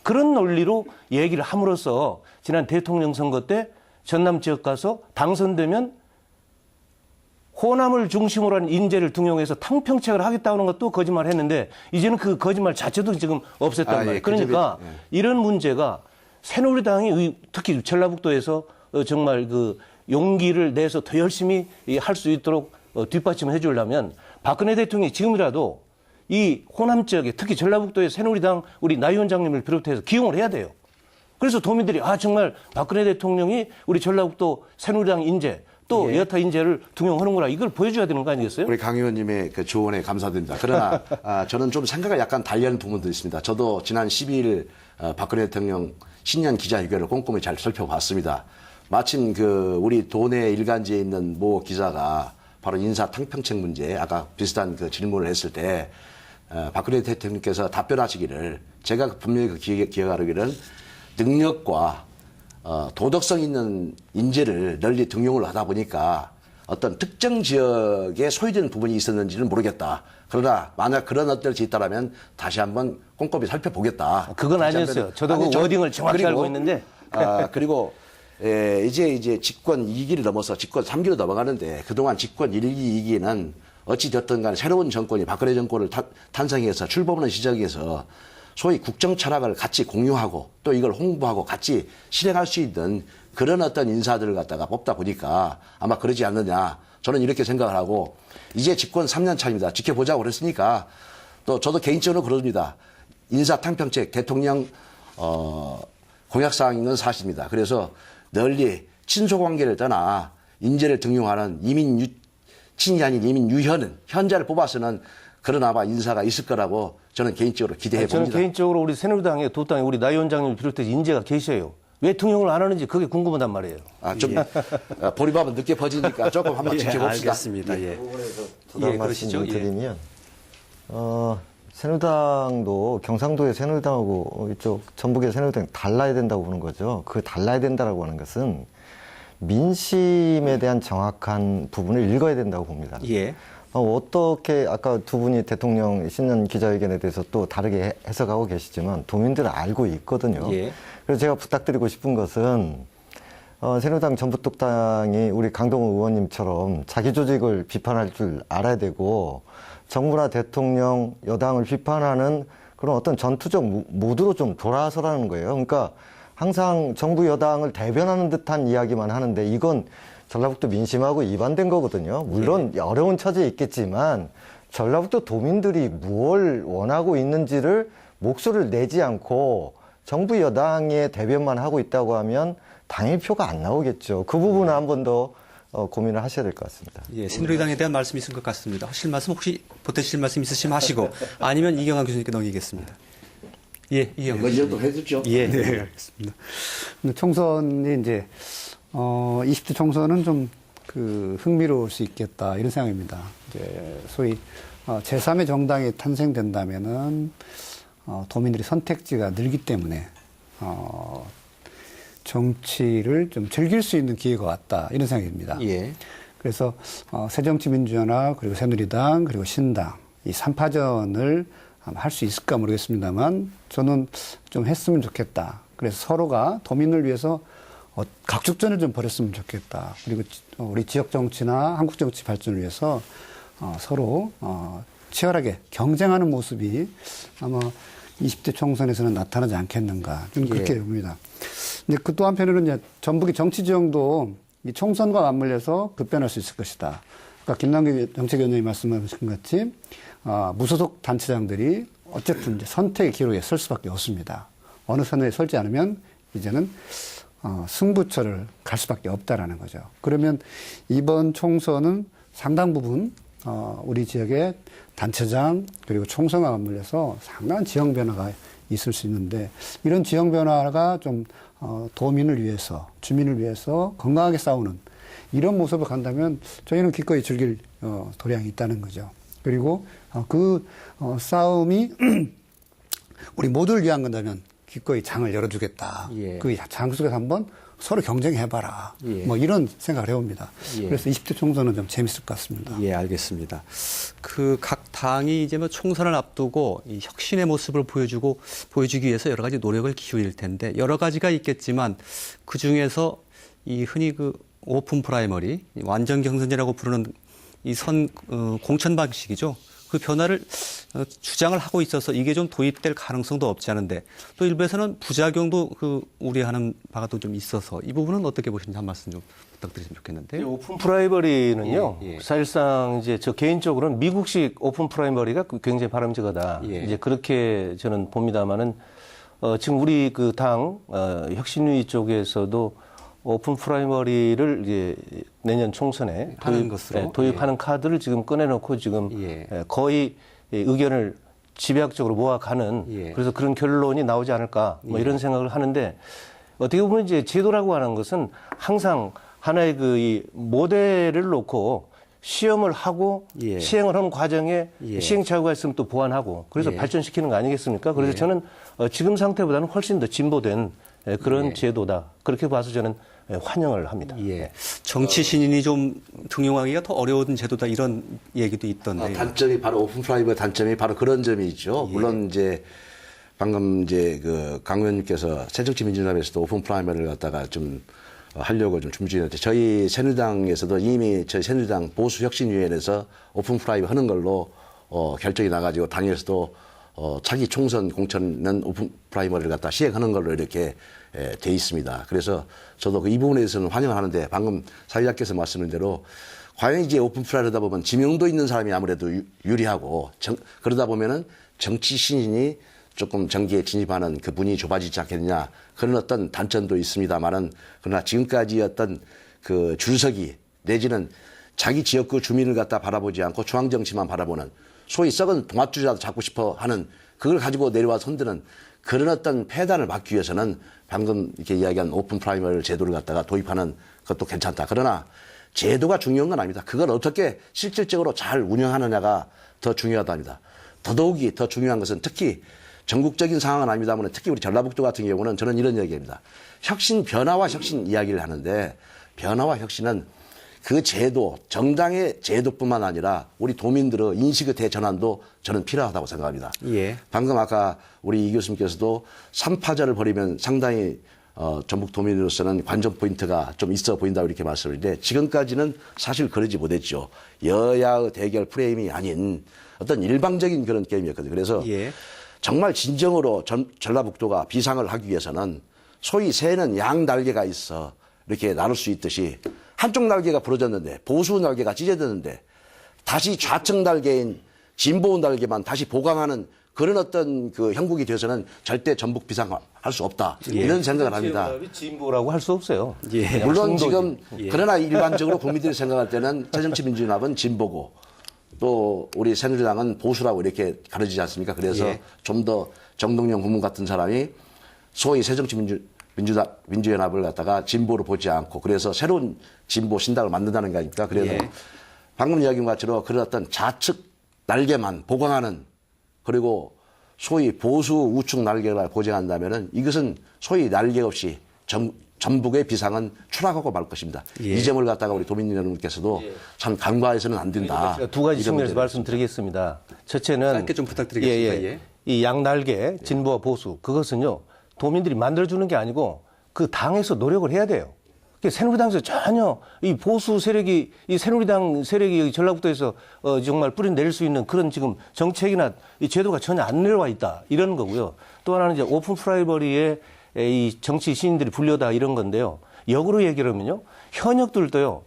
그런 논리로 얘기를 함으로써 지난 대통령 선거 때 전남 지역 가서 당선되면 호남을 중심으로 한 인재를 등용해서 탕평책을 하겠다는 것도 거짓말을 했는데 이제는 그 거짓말 자체도 지금 없앴단 말이에요. 그러니까 이런 문제가 새누리당이 특히 전라북도에서 정말 그 용기를 내서 더 열심히 할 수 있도록 뒷받침을 해주려면 박근혜 대통령이 지금이라도 이 호남 지역에 특히 전라북도의 새누리당 우리 나 위원장님을 비롯해서 기용을 해야 돼요. 그래서 도민들이 정말 박근혜 대통령이 우리 전라북도 새누리당 인재 또 여타 인재를 등용하는구나 이걸 보여줘야 되는 거 아니겠어요? 우리 강 의원님의 그 조언에 감사드립니다. 그러나 저는 좀 생각을 약간 달리하는 부분도 있습니다. 저도 지난 12일 박근혜 대통령 신년 기자회견을 꼼꼼히 잘 살펴봤습니다. 마침 그 우리 도내 일간지에 있는 모 기자가 바로 인사 탕평책 문제 아까 비슷한 그 질문을 했을 때 박근혜 대통령께서 답변하시기를 제가 분명히 그 기억하기를 능력과 도덕성 있는 인재를 널리 등용을 하다 보니까 어떤 특정 지역에 소외되는 부분이 있었는지는 모르겠다. 그러나 만약 그런 것들이 있다면 다시 한번 꼼꼼히 살펴보겠다. 그건 아니었어요. 저도 그 워딩을 정확히 알고 있는데. 그리고 이제 집권 2기를 넘어서 집권 3기로 넘어가는데 그동안 집권 1기, 2기는 어찌됐든 간에 새로운 정권이 박근혜 정권을 탄생해서 출범하는 시작에서 소위 국정 철학을 같이 공유하고 또 이걸 홍보하고 같이 실행할 수 있는 그런 어떤 인사들을 갖다가 뽑다 보니까 아마 그러지 않느냐. 저는 이렇게 생각을 하고 이제 집권 3년 차입니다. 지켜보자고 그랬으니까 또 저도 개인적으로 그럽니다. 인사탕평책 대통령 공약사항인 건 사실입니다. 그래서 널리 친소관계를 떠나 인재를 등용하는 이민 친이 아닌 이민 유현은 현자를 뽑아서는 그러나마 인사가 있을 거라고 저는 개인적으로 기대해 저는 봅니다. 개인적으로 우리 새누리당의 도당의 우리 나 위원장님 비롯해서 인재가 계셔요. 왜 등용을 안 하는지 그게 궁금하단 말이에요. 좀 보리밥은 늦게 퍼지니까 조금 한번 지켜봅시다. 알겠습니다. 예. 다른 그러시죠. 말씀 드리면 새누리당도 경상도의 새누리당하고 이쪽 전북의 새누리당 달라야 된다고 보는 거죠. 그 달라야 된다라고 하는 것은 민심에 대한 정확한 부분을 읽어야 된다고 봅니다. 예. 어떻게 아까 두 분이 대통령 신년 기자회견에 대해서 또 다르게 해석하고 계시지만 도민들은 알고 있거든요. 예. 그래서 제가 부탁드리고 싶은 것은 새누리당 전북독당이 우리 강동원 의원님처럼 자기 조직을 비판할 줄 알아야 되고 정부나 대통령, 여당을 비판하는 그런 어떤 전투적 모드로 좀 돌아서라는 거예요. 그러니까 항상 정부 여당을 대변하는 듯한 이야기만 하는데 이건 전라북도 민심하고 이반된 거거든요. 물론 어려운 처지에 있겠지만 전라북도 도민들이 무엇을 원하고 있는지를 목소리를 내지 않고 정부 여당의 대변만 하고 있다고 하면 당일 표가 안 나오겠죠. 그 부분은 한 번 더 고민을 하셔야 될 것 같습니다. 예, 새누리당에 대한 말씀이 있을 것 같습니다. 하실 말씀 혹시 보태실 말씀 있으시면 하시고 아니면 이경환 교수님께 넘기겠습니다. 예, 이경환 먼저 교수님. 또 해주죠. 예, 네, 알겠습니다. 근데 총선이 이제 20대 총선은 좀 그 흥미로울 수 있겠다 이런 생각입니다. 이제 소위 제3의 정당이 탄생된다면은 도민들의 선택지가 늘기 때문에 정치를 좀 즐길 수 있는 기회가 왔다 이런 생각입니다. 예. 그래서 새정치민주연합 그리고 새누리당 그리고 신당 이 3파전을 할 수 있을까 모르겠습니다만 저는 좀 했으면 좋겠다. 그래서 서로가 도민을 위해서 각축전을 좀 벌였으면 좋겠다. 그리고 우리 지역 정치나 한국 정치 발전을 위해서 서로 치열하게 경쟁하는 모습이 아마 20대 총선에서는 나타나지 않겠는가 좀 그렇게 봅니다. 근데 그 또 한편으로는 이제 전북의 정치 지형도 이 총선과 맞물려서 급변할 수 있을 것이다. 그러니까 김남기 정책위원장이 말씀하신 것 같이 무소속 단체장들이 어쨌든 이제 선택의 기로에 설 수밖에 없습니다. 어느 선에 설지 않으면 이제는 승부처를 갈 수밖에 없다라는 거죠. 그러면 이번 총선은 상당 부분 우리 지역의 단체장 그리고 총선과 맞물려서 상당한 지형 변화가 있을 수 있는데 이런 지형 변화가 좀 도민을 위해서 주민을 위해서 건강하게 싸우는 이런 모습을 간다면 저희는 기꺼이 즐길 도량이 있다는 거죠. 그리고 그 싸움이 우리 모두를 위한 건다면 기꺼이 장을 열어주겠다. 예. 그 장 속에서 한번 서로 경쟁해봐라. 예. 뭐 이런 생각을 해봅니다. 예. 그래서 20대 총선은 좀 재밌을 것 같습니다. 예, 알겠습니다. 그 각 당이 이제 뭐 총선을 앞두고 이 혁신의 모습을 보여주기 위해서 여러 가지 노력을 기울일 텐데 여러 가지가 있겠지만 그 중에서 이 흔히 그 오픈 프라이머리, 완전 경선제라고 부르는 이 공천 방식이죠. 그 변화를 주장을 하고 있어서 이게 좀 도입될 가능성도 없지 않은데 또 일부에서는 부작용도 우려하는 바가 또 좀 있어서 이 부분은 어떻게 보시는지 한 말씀 좀 부탁드리면 좋겠는데요. 오픈 프라이머리는요, 예, 예. 사실상 이제 저 개인적으로는 미국식 오픈 프라이머리가 굉장히 바람직하다. 예. 이제 그렇게 저는 봅니다만은 지금 우리 그 당 혁신위 쪽에서도 오픈 프라이머리를 이제 내년 총선에 하는 것으로 도입하는 카드를 지금 꺼내놓고 지금 예. 거의 의견을 집약적으로 모아가는 예. 그래서 그런 결론이 나오지 않을까 뭐 이런 생각을 하는데 어떻게 보면 이제 제도라고 하는 것은 항상 하나의 이 모델을 놓고 시험을 하고 예. 시행을 하는 과정에 예. 시행착오가 있으면 또 보완하고 그래서 예. 발전시키는 거 아니겠습니까? 그래서 예. 저는 지금 상태보다는 훨씬 더 진보된 그런 예. 제도다. 그렇게 봐서 저는 환영을 합니다. 예. 정치 신인이 좀 등용하기가 더 어려운 제도다 이런 얘기도 있던데. 단점이 바로 오픈 프라이머리 단점이 바로 그런 점이 있죠. 물론 이제 방금 이제 강 의원님께서 새정치민주연합에서도 오픈 프라이머리를 갖다가 좀 하려고 좀 준비 중인데 저희 새누리당에서도 이미 저희 새누리당 보수혁신위원회에서 오픈 프라이머리 하는 걸로 결정이 나가지고 당에서도 차기 총선 공천은 오픈 프라이머리를 갖다 시행하는 걸로 이렇게 돼 있습니다. 그래서 저도 이 부분에 대해서는 환영하는데 방금 사회자께서 말씀하신 대로 과연 이제 오픈 프라이머리다 보면 지명도 있는 사람이 아무래도 유리하고 그러다 보면은 정치 신인이 조금 정계에 진입하는 그 문이 좁아지지 않겠느냐 그런 어떤 단점도 있습니다만은 그러나 지금까지 어떤 그 줄서기 내지는 자기 지역구 주민을 갖다 바라보지 않고 중앙정치만 바라보는 소위 썩은 동아줄이라도 잡고 싶어 하는 그걸 가지고 내려와서 흔드는 그런 어떤 폐단을 막기 위해서는 방금 이렇게 이야기한 오픈 프라이머리 제도를 갖다가 도입하는 것도 괜찮다. 그러나 제도가 중요한 건 아닙니다. 그걸 어떻게 실질적으로 잘 운영하느냐가 더 중요하답니다. 더더욱이 더 중요한 것은 특히 전국적인 상황은 아닙니다만 특히 우리 전라북도 같은 경우는 저는 이런 이야기입니다. 혁신, 변화와 혁신 이야기를 하는데 변화와 혁신은 그 제도, 정당의 제도뿐만 아니라 우리 도민들의 인식의 대전환도 저는 필요하다고 생각합니다. 예. 방금 아까 우리 이 교수님께서도 3파전을 벌이면 상당히 전북 도민으로서는 관전 포인트가 좀 있어 보인다고 이렇게 말씀을 했는데 지금까지는 사실 그러지 못했죠. 여야의 대결 프레임이 아닌 어떤 일방적인 그런 게임이었거든요. 그래서 예. 정말 진정으로 전라북도가 비상을 하기 위해서는 소위 새는 양 날개가 있어 이렇게 나눌 수 있듯이 한쪽 날개가 부러졌는데 보수 날개가 찢어졌는데 다시 좌측 날개인 진보 날개만 다시 보강하는 그런 어떤 그 형국이 되어서는 절대 전북 비상할 수 없다. 이런 생각을 합니다. 진보라고 할 수 없어요. 예. 물론 지금 그러나 일반적으로 국민들이 생각할 때는 새정치민주연합은 진보고 또 우리 새누리당은 보수라고 이렇게 가려지지 않습니까? 그래서 좀 더 정동영 고문 같은 사람이 소위 새정치민주연합을 갖다가 진보로 보지 않고 그래서 새로운 진보 신당을 만든다는 거 아닙니까? 그래서 방금 이야기한 것처럼 그런 어떤 좌측 날개만 보강하는 그리고 소위 보수 우측 날개를 보장한다면은 이것은 소위 날개 없이 전북의 비상은 추락하고 말 것입니다. 이 점을 갖다가 우리 도민 여러분께서도 참 간과해서는 안 된다. 두 가지 측면에서 말씀드리겠습니다. 첫째는 짧게 좀 부탁드리겠습니다. 이 양날개 진보와 보수 그것은요 도민들이 만들어주는 게 아니고 그 당에서 노력을 해야 돼요. 새누리당에서 전혀 이 보수 세력이 이 새누리당 세력이 여기 전라북도에서 정말 뿌리 내릴 수 있는 그런 지금 정책이나 이 제도가 전혀 안 내려와 있다 이런 거고요. 또 하나는 이제 오픈 프라이머리에 이 정치 신인들이 불려다 이런 건데요. 역으로 얘기하면요. 현역들도요.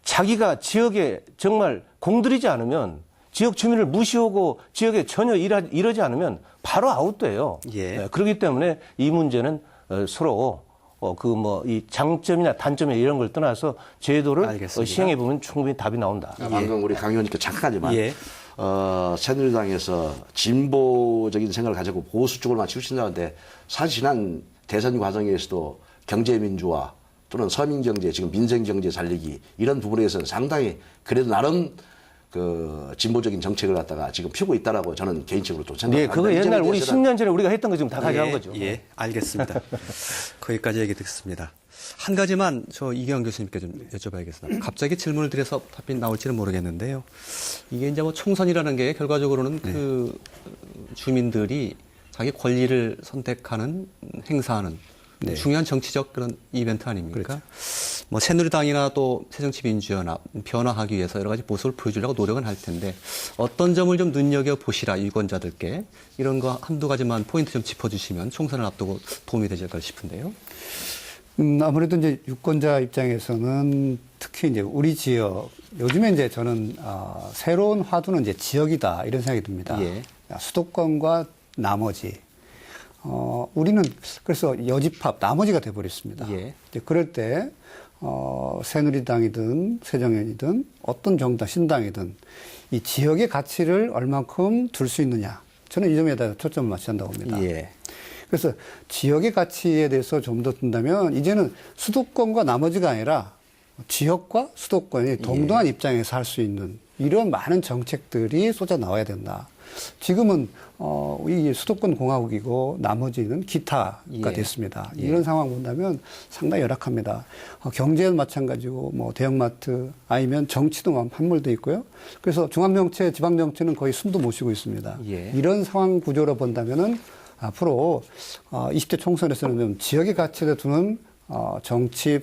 자기가 지역에 정말 공들이지 않으면 지역 주민을 무시하고 지역에 전혀 이러지 않으면 바로 아웃돼요. 예. 네, 그렇기 때문에 이 문제는 서로 이 장점이나 단점이나 이런 걸 떠나서 제도를 알겠습니다. 시행해 보면 충분히 답이 나온다. 방금 우리 강 의원님께 잠깐만요. 예. 새누리당에서 진보적인 생각을 가지고 보수 쪽으로만 치우친다는데 사실 지난 대선 과정에서도 경제민주화 또는 서민경제 지금 민생경제 살리기 이런 부분에서는 상당히 그래도 나름 그 진보적인 정책을 갖다가 지금 펴고 있다라고 저는 개인적으로 또 네, 생각합니다. 그거 옛날 우리 10년 전에 우리가 했던 거 지금 다 가져간 거죠. 예, 알겠습니다. 거기까지 얘기 듣습니다. 한 가지만 저 이경 교수님께 좀 여쭤봐야겠습니다. 갑자기 질문을 드려서 답변이 나올지는 모르겠는데요. 이게 이제 뭐 총선이라는 게 결과적으로는 그 주민들이 자기 권리를 선택하는 행사하는 중요한 정치적 그런 이벤트 아닙니까? 그렇죠. 뭐 새누리당이나 또 새정치민주연합 변화하기 위해서 여러 가지 모습을 보여주려고 노력은 할 텐데 어떤 점을 좀 눈여겨 보시라 유권자들께 이런 거 한두 가지만 포인트 좀 짚어주시면 총선을 앞두고 도움이 되지 않을까 싶은데요. 아무래도 이제 유권자 입장에서는 특히 이제 우리 지역 요즘에 이제 저는 새로운 화두는 이제 지역이다 이런 생각이 듭니다. 예. 수도권과 나머지. 우리는 그래서 여집합 나머지가 돼버렸습니다. 예. 이제 그럴 때 새누리당이든 새정연이든 어떤 정당 신당이든 이 지역의 가치를 얼만큼 둘 수 있느냐. 저는 이 점에다 초점을 맞춰야 한다고 봅니다. 예. 그래서 지역의 가치에 대해서 좀 더 든다면 이제는 수도권과 나머지가 아니라 지역과 수도권이 동등한 입장에서 할 수 있는 이런 많은 정책들이 쏟아 나와야 된다. 지금은 이 수도권 공화국이고 나머지는 기타가 됐습니다. 이런 상황 본다면 상당히 열악합니다. 경제는 마찬가지고 뭐 대형마트 아니면 정치도 함몰돼 있고요. 그래서 중앙정치, 지방정치는 거의 숨도 못 쉬고 있습니다. 예. 이런 상황 구조로 본다면은 앞으로 20대 총선에서는 좀 지역의 가치를 두는 정치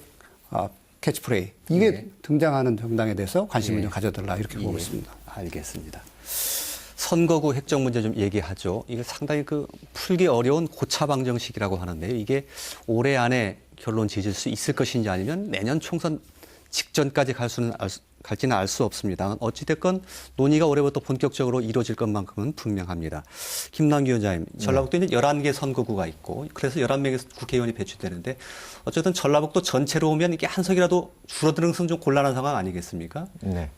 캐치프레이 이게 등장하는 정당에 대해서 관심을 좀 가져달라 이렇게 보고 있습니다. 알겠습니다. 선거구 획정 문제 좀 얘기하죠. 이게 상당히 그 풀기 어려운 고차방정식이라고 하는데요. 이게 올해 안에 결론 지을 수 있을 것인지 아니면 내년 총선 직전까지 갈 수는 갈지는 알 수 없습니다. 어찌됐건 논의가 올해부터 본격적으로 이루어질 것만큼은 분명합니다. 김남기 위원장님, 전라북도에 11개 선거구가 있고 그래서 11명의 국회의원이 배출되는데 어쨌든 전라북도 전체로 오면 이게 한 석이라도 줄어드는 것은 좀 곤란한 상황 아니겠습니까? 네.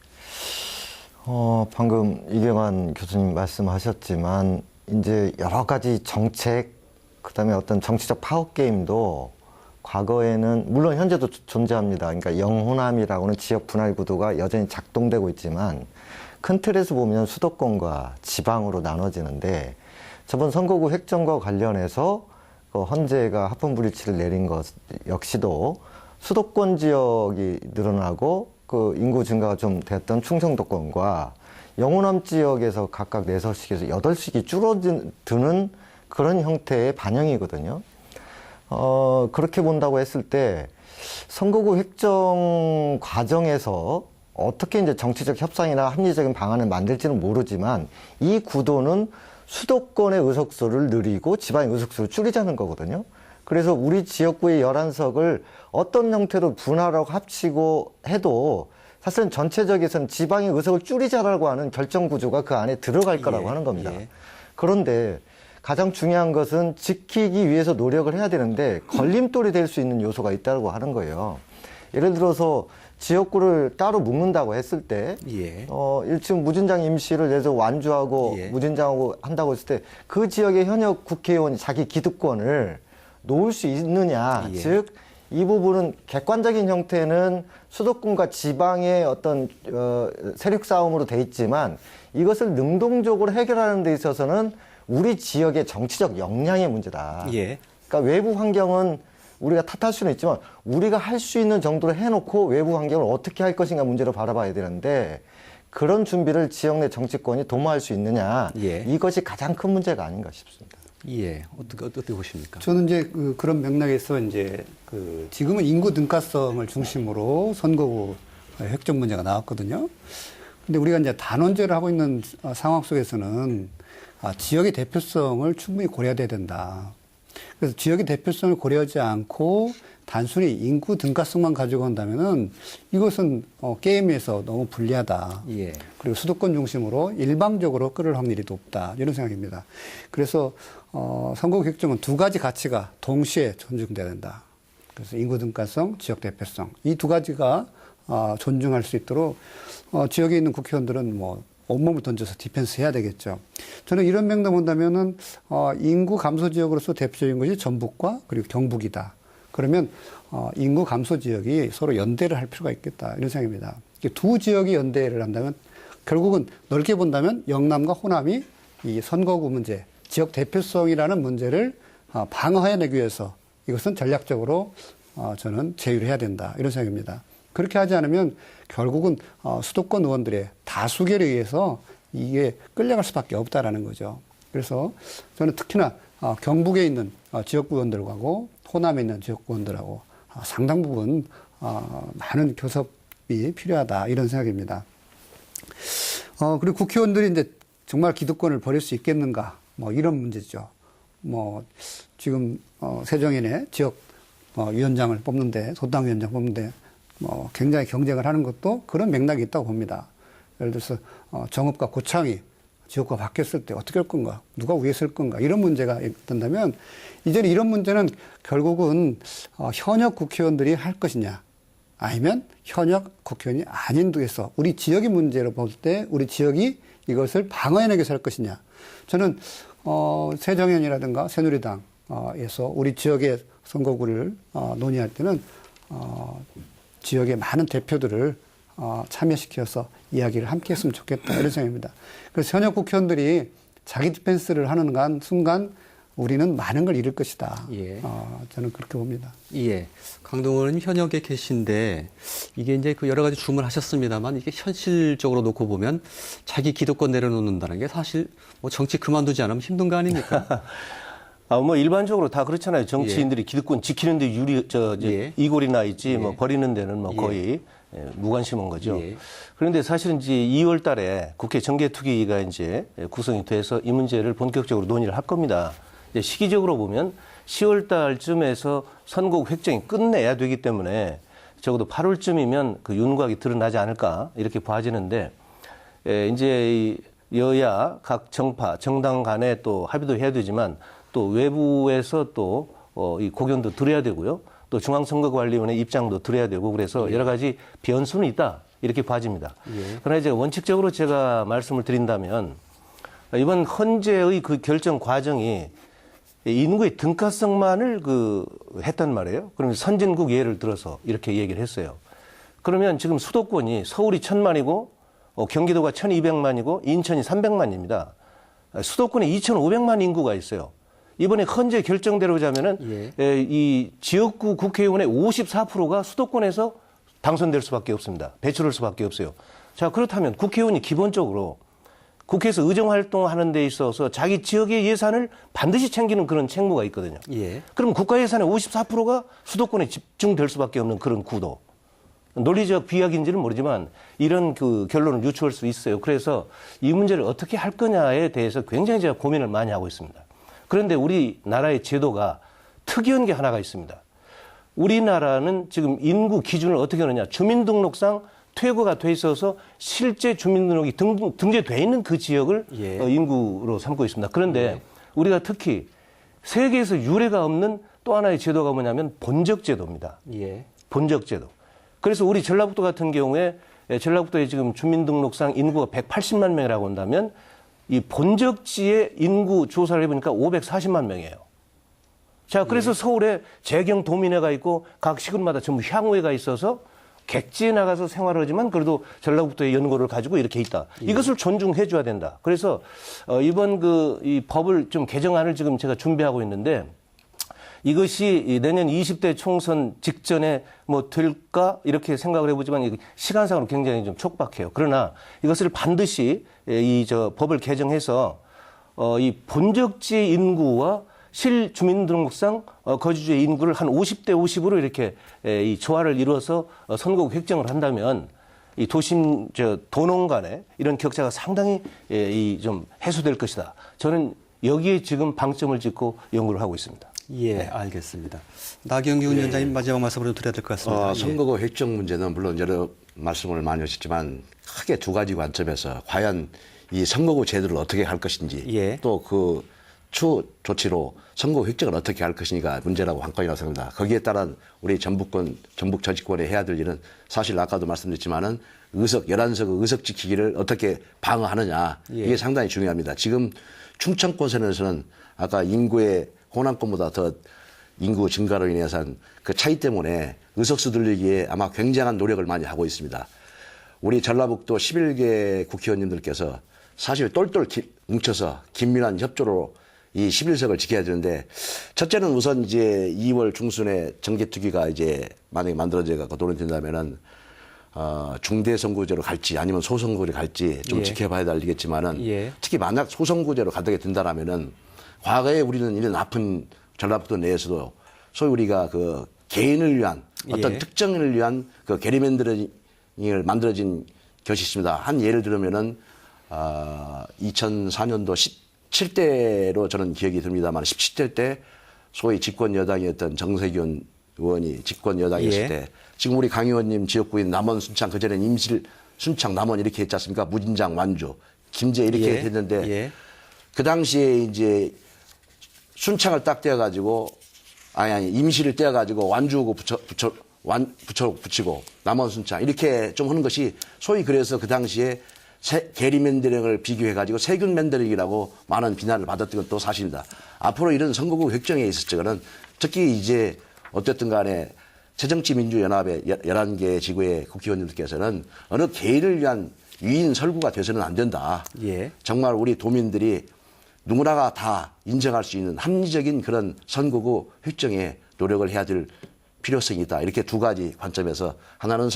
방금 이경환 교수님 말씀하셨지만 이제 여러 가지 정책, 그다음에 어떤 정치적 파워 게임도 과거에는 물론 현재도 존재합니다. 그러니까 영호남이라고 하는 지역 분할 구도가 여전히 작동되고 있지만 큰 틀에서 보면 수도권과 지방으로 나눠지는데 저번 선거구 획정과 관련해서 헌재가 합헌불일치를 내린 것 역시도 수도권 지역이 늘어나고 그 인구 증가가 좀 됐던 충청도권과 영호남 지역에서 각각 4석씩에서 8석이 줄어드는 그런 형태의 반영이거든요. 그렇게 본다고 했을 때 선거구 획정 과정에서 어떻게 이제 정치적 협상이나 합리적인 방안을 만들지는 모르지만 이 구도는 수도권의 의석수를 늘리고 지방의 의석수를 줄이자는 거거든요. 그래서 우리 지역구의 11석을 어떤 형태로 분할하고 합치고 해도 사실은 전체적에서는 지방의 의석을 줄이자라고 하는 결정 구조가 그 안에 들어갈 거라고 하는 겁니다. 그런데 가장 중요한 것은 지키기 위해서 노력을 해야 되는데 걸림돌이 될 수 있는 요소가 있다고 하는 거예요. 예를 들어서 지역구를 따로 묶는다고 했을 때, 1층 무진장 임시를 예를 들어 완주하고 무진장하고 한다고 했을 때 그 지역의 현역 국회의원이 자기 기득권을 놓을 수 있느냐. 즉, 이 부분은 객관적인 형태는 수도권과 지방의 어떤 세력 싸움으로 돼 있지만 이것을 능동적으로 해결하는 데 있어서는 우리 지역의 정치적 역량의 문제다. 그러니까 외부 환경은 우리가 탓할 수는 있지만 우리가 할 수 있는 정도로 해놓고 외부 환경을 어떻게 할 것인가 문제로 바라봐야 되는데 그런 준비를 지역 내 정치권이 도모할 수 있느냐. 이것이 가장 큰 문제가 아닌가 싶습니다. 어떻게 보십니까? 저는 이제 그런 맥락에서 이제 지금은 인구 등가성을 중심으로 선거구 획정 문제가 나왔거든요. 근데 우리가 이제 단원제를 하고 있는 상황 속에서는 지역의 대표성을 충분히 고려해야 된다. 그래서 지역의 대표성을 고려하지 않고 단순히 인구 등가성만 가지고 한다면은 이것은 게임에서 너무 불리하다. 그리고 수도권 중심으로 일방적으로 끌을 확률이 높다. 이런 생각입니다. 그래서 선거구 획정은 두 가지 가치가 동시에 존중돼야 된다. 그래서 인구 등가성, 지역 대표성 이 두 가지가 존중할 수 있도록 지역에 있는 국회의원들은 뭐 온몸을 던져서 디펜스 해야 되겠죠. 저는 이런 맥락 본다면은 인구 감소 지역으로서 대표적인 것이 전북과 그리고 경북이다. 그러면 인구 감소 지역이 서로 연대를 할 필요가 있겠다. 이런 생각입니다. 두 지역이 연대를 한다면 결국은 넓게 본다면 영남과 호남이 이 선거구 문제, 지역 대표성이라는 문제를 방어해내기 위해서 이것은 전략적으로 저는 제휴를 해야 된다. 이런 생각입니다. 그렇게 하지 않으면 결국은 수도권 의원들의 다수결에 의해서 이게 끌려갈 수밖에 없다라는 거죠. 그래서 저는 특히나 경북에 있는 지역구 의원들하고 호남에 있는 지역구 의원들하고 상당 부분 많은 교섭이 필요하다 이런 생각입니다. 그리고 국회의원들이 이제 정말 기득권을 버릴 수 있겠는가 뭐 이런 문제죠. 뭐 지금 세정연의 지역 위원장을 뽑는데 소당 위원장 뽑는데 뭐 굉장히 경쟁을 하는 것도 그런 맥락이 있다고 봅니다. 예를 들어서 정읍과 고창이 지역구가 바뀌었을 때 어떻게 할 건가, 누가 위에 설 건가 이런 문제가 있다면 이제는 이런 문제는 결국은 현역 국회의원들이 할 것이냐 아니면 현역 국회의원이 아닌 데서 우리 지역의 문제로 볼 때 우리 지역이 이것을 방어해내기 위해서 할 것이냐. 저는 새정연이라든가 새누리당에서 우리 지역의 선거구를 논의할 때는 지역의 많은 대표들을 참여시켜서 이야기를 함께 했으면 좋겠다 이런 생각입니다. 그래서 현역 국회의원들이 자기 디펜스를 하는 순간 우리는 많은 걸 잃을 것이다. 저는 그렇게 봅니다. 강동원 의원님 현역에 계신데 이게 이제 그 여러 가지 주문하셨습니다만 이게 현실적으로 놓고 보면 자기 기득권 내려놓는다는 게 사실 뭐 정치 그만두지 않으면 힘든 거 아닙니까? 뭐 일반적으로 다 그렇잖아요. 정치인들이 기득권 지키는데 이골이나 있지 뭐 버리는 데는 뭐 거의 무관심한 거죠. 그런데 사실은 이제 2월 달에 국회 정개특위가 이제 구성이 돼서 이 문제를 본격적으로 논의를 할 겁니다. 이제 시기적으로 보면 10월 달쯤에서 선거구 획정이 끝내야 되기 때문에 적어도 8월쯤이면 그 윤곽이 드러나지 않을까 이렇게 봐지는데 이제 이 여야 각 정파 정당 간에 또 합의도 해야 되지만 또 외부에서 또 이 고견도 들어야 되고요. 또 중앙선거관리위원회 입장도 들어야 되고 그래서 여러 가지 변수는 있다 이렇게 봐집니다. 그러나 이제 원칙적으로 제가 말씀을 드린다면 이번 헌재의 그 결정 과정이 인구의 등가성만을 했단 말이에요. 그러면 선진국 예를 들어서 이렇게 얘기를 했어요. 그러면 지금 수도권이 서울이 1000만이고 경기도가 1200만이고 인천이 300만입니다. 수도권에 2500만 인구가 있어요. 이번에 헌재 결정대로 자면은 이 지역구 국회의원의 54%가 수도권에서 당선될 수밖에 없습니다. 배출할 수밖에 없어요. 자, 그렇다면 국회의원이 기본적으로 국회에서 의정활동하는 데 있어서 자기 지역의 예산을 반드시 챙기는 그런 책무가 있거든요. 그럼 국가 예산의 54%가 수도권에 집중될 수밖에 없는 그런 구도. 논리적 비약인지는 모르지만 이런 그 결론을 유추할 수 있어요. 그래서 이 문제를 어떻게 할 거냐에 대해서 굉장히 제가 고민을 많이 하고 있습니다. 그런데 우리나라의 제도가 특이한 게 하나가 있습니다. 우리나라는 지금 인구 기준을 어떻게 하느냐. 주민등록상 퇴거가 돼 있어서 실제 주민등록이 등재돼 있는 그 지역을 인구로 삼고 있습니다. 그런데 우리가 특히 세계에서 유례가 없는 또 하나의 제도가 뭐냐면 본적제도입니다. 본적제도. 그래서 우리 전라북도 같은 경우에 전라북도에 지금 주민등록상 인구가 180만 명이라고 한다면 이 본적지의 인구 조사를 해보니까 540만 명이에요. 자, 그래서 서울에 재경 도민회가 있고 각 시군마다 전부 향후회가 있어서 객지에 나가서 생활을 하지만 그래도 전라북도의 연고를 가지고 이렇게 있다. 이것을 존중해 줘야 된다. 그래서 이번 이 법을 좀 개정안을 지금 제가 준비하고 있는데 이것이 내년 20대 총선 직전에 뭐 될까 이렇게 생각을 해보지만 시간상으로 굉장히 좀 촉박해요. 그러나 이것을 반드시 법을 개정해서 이 본적지 인구와 실주민등록상 거주지의 인구를 한 50대 50으로 이렇게 이 조화를 이루어서 선거구 획정을 한다면 이 도심 도농 간의 이런 격차가 상당히 좀 해소될 것이다. 저는 여기에 지금 방점을 짓고 연구를 하고 있습니다. 알겠습니다. 나경규 위원장님 마지막 말씀을 드려야 될 것 같습니다. 선거구 획정 문제는 물론 여러 말씀을 많이 하셨지만 크게 두 가지 관점에서 과연 이 선거구 제도를 어떻게 할 것인지 또 그 추후 조치로 선거구 획정을 어떻게 할 것인지가 문제라고 한 건이라고 생각합니다. 거기에 따른 우리 전북 정치권에 해야 될 일은 사실 아까도 말씀드렸지만은 11석 의석 지키기를 어떻게 방어하느냐 이게 상당히 중요합니다. 지금 충청권선에서는 아까 인구의 호남권보다 더 인구 증가로 인해서 그 차이 때문에 의석수 늘리기에 아마 굉장한 노력을 많이 하고 있습니다. 우리 전라북도 11개 국회의원님들께서 사실 똘똘 뭉쳐서 긴밀한 협조로 이 11석을 지켜야 되는데 첫째는 우선 이제 2월 중순에 정개특위가 이제 만약에 만들어져 갖고 논의된다면은 중대선거제로 갈지 아니면 소선거제로 갈지 좀 지켜봐야 되겠지만은 특히 만약 소선거제로 가게 된다라면은 과거에 우리는 이런 아픈 전라북도 내에서도 소위 우리가 그 개인을 위한 어떤 특정인을 위한 그 게리맨더링을 만들어진 것이 있습니다. 한 예를 들면은 2004년도 17대로 저는 기억이 듭니다만 17대 때 소위 집권 여당이었던 정세균 의원이 집권 여당이었을 때 지금 우리 강 의원님 지역구인 남원, 순창 그전에는 임실, 순창, 남원 이렇게 했지 않습니까? 무진장, 완주, 김제 이렇게 했는데 그 당시에 이제 순창을 딱 떼어가지고 임시를 떼어가지고 완주고 붙이고 남원 순창 이렇게 좀 하는 것이 소위 그래서 그 당시에 게리맨더링을 비교해가지고 세균맨더링이라고 많은 비난을 받았던 건 또 사실입니다. 앞으로 이런 선거구 획정에 있어서는 특히 이제 어쨌든 간에 새정치민주연합의 11개 지구의 국회의원님들께서는 어느 개인을 위한 위인 설구가 돼서는 안 된다. 정말 우리 도민들이 누구나가 다 인정할 수 있는 합리적인 그런 선거구 획정에 노력을 해야 될 필요성이 있다. 이렇게 두 가지 관점에서 하나는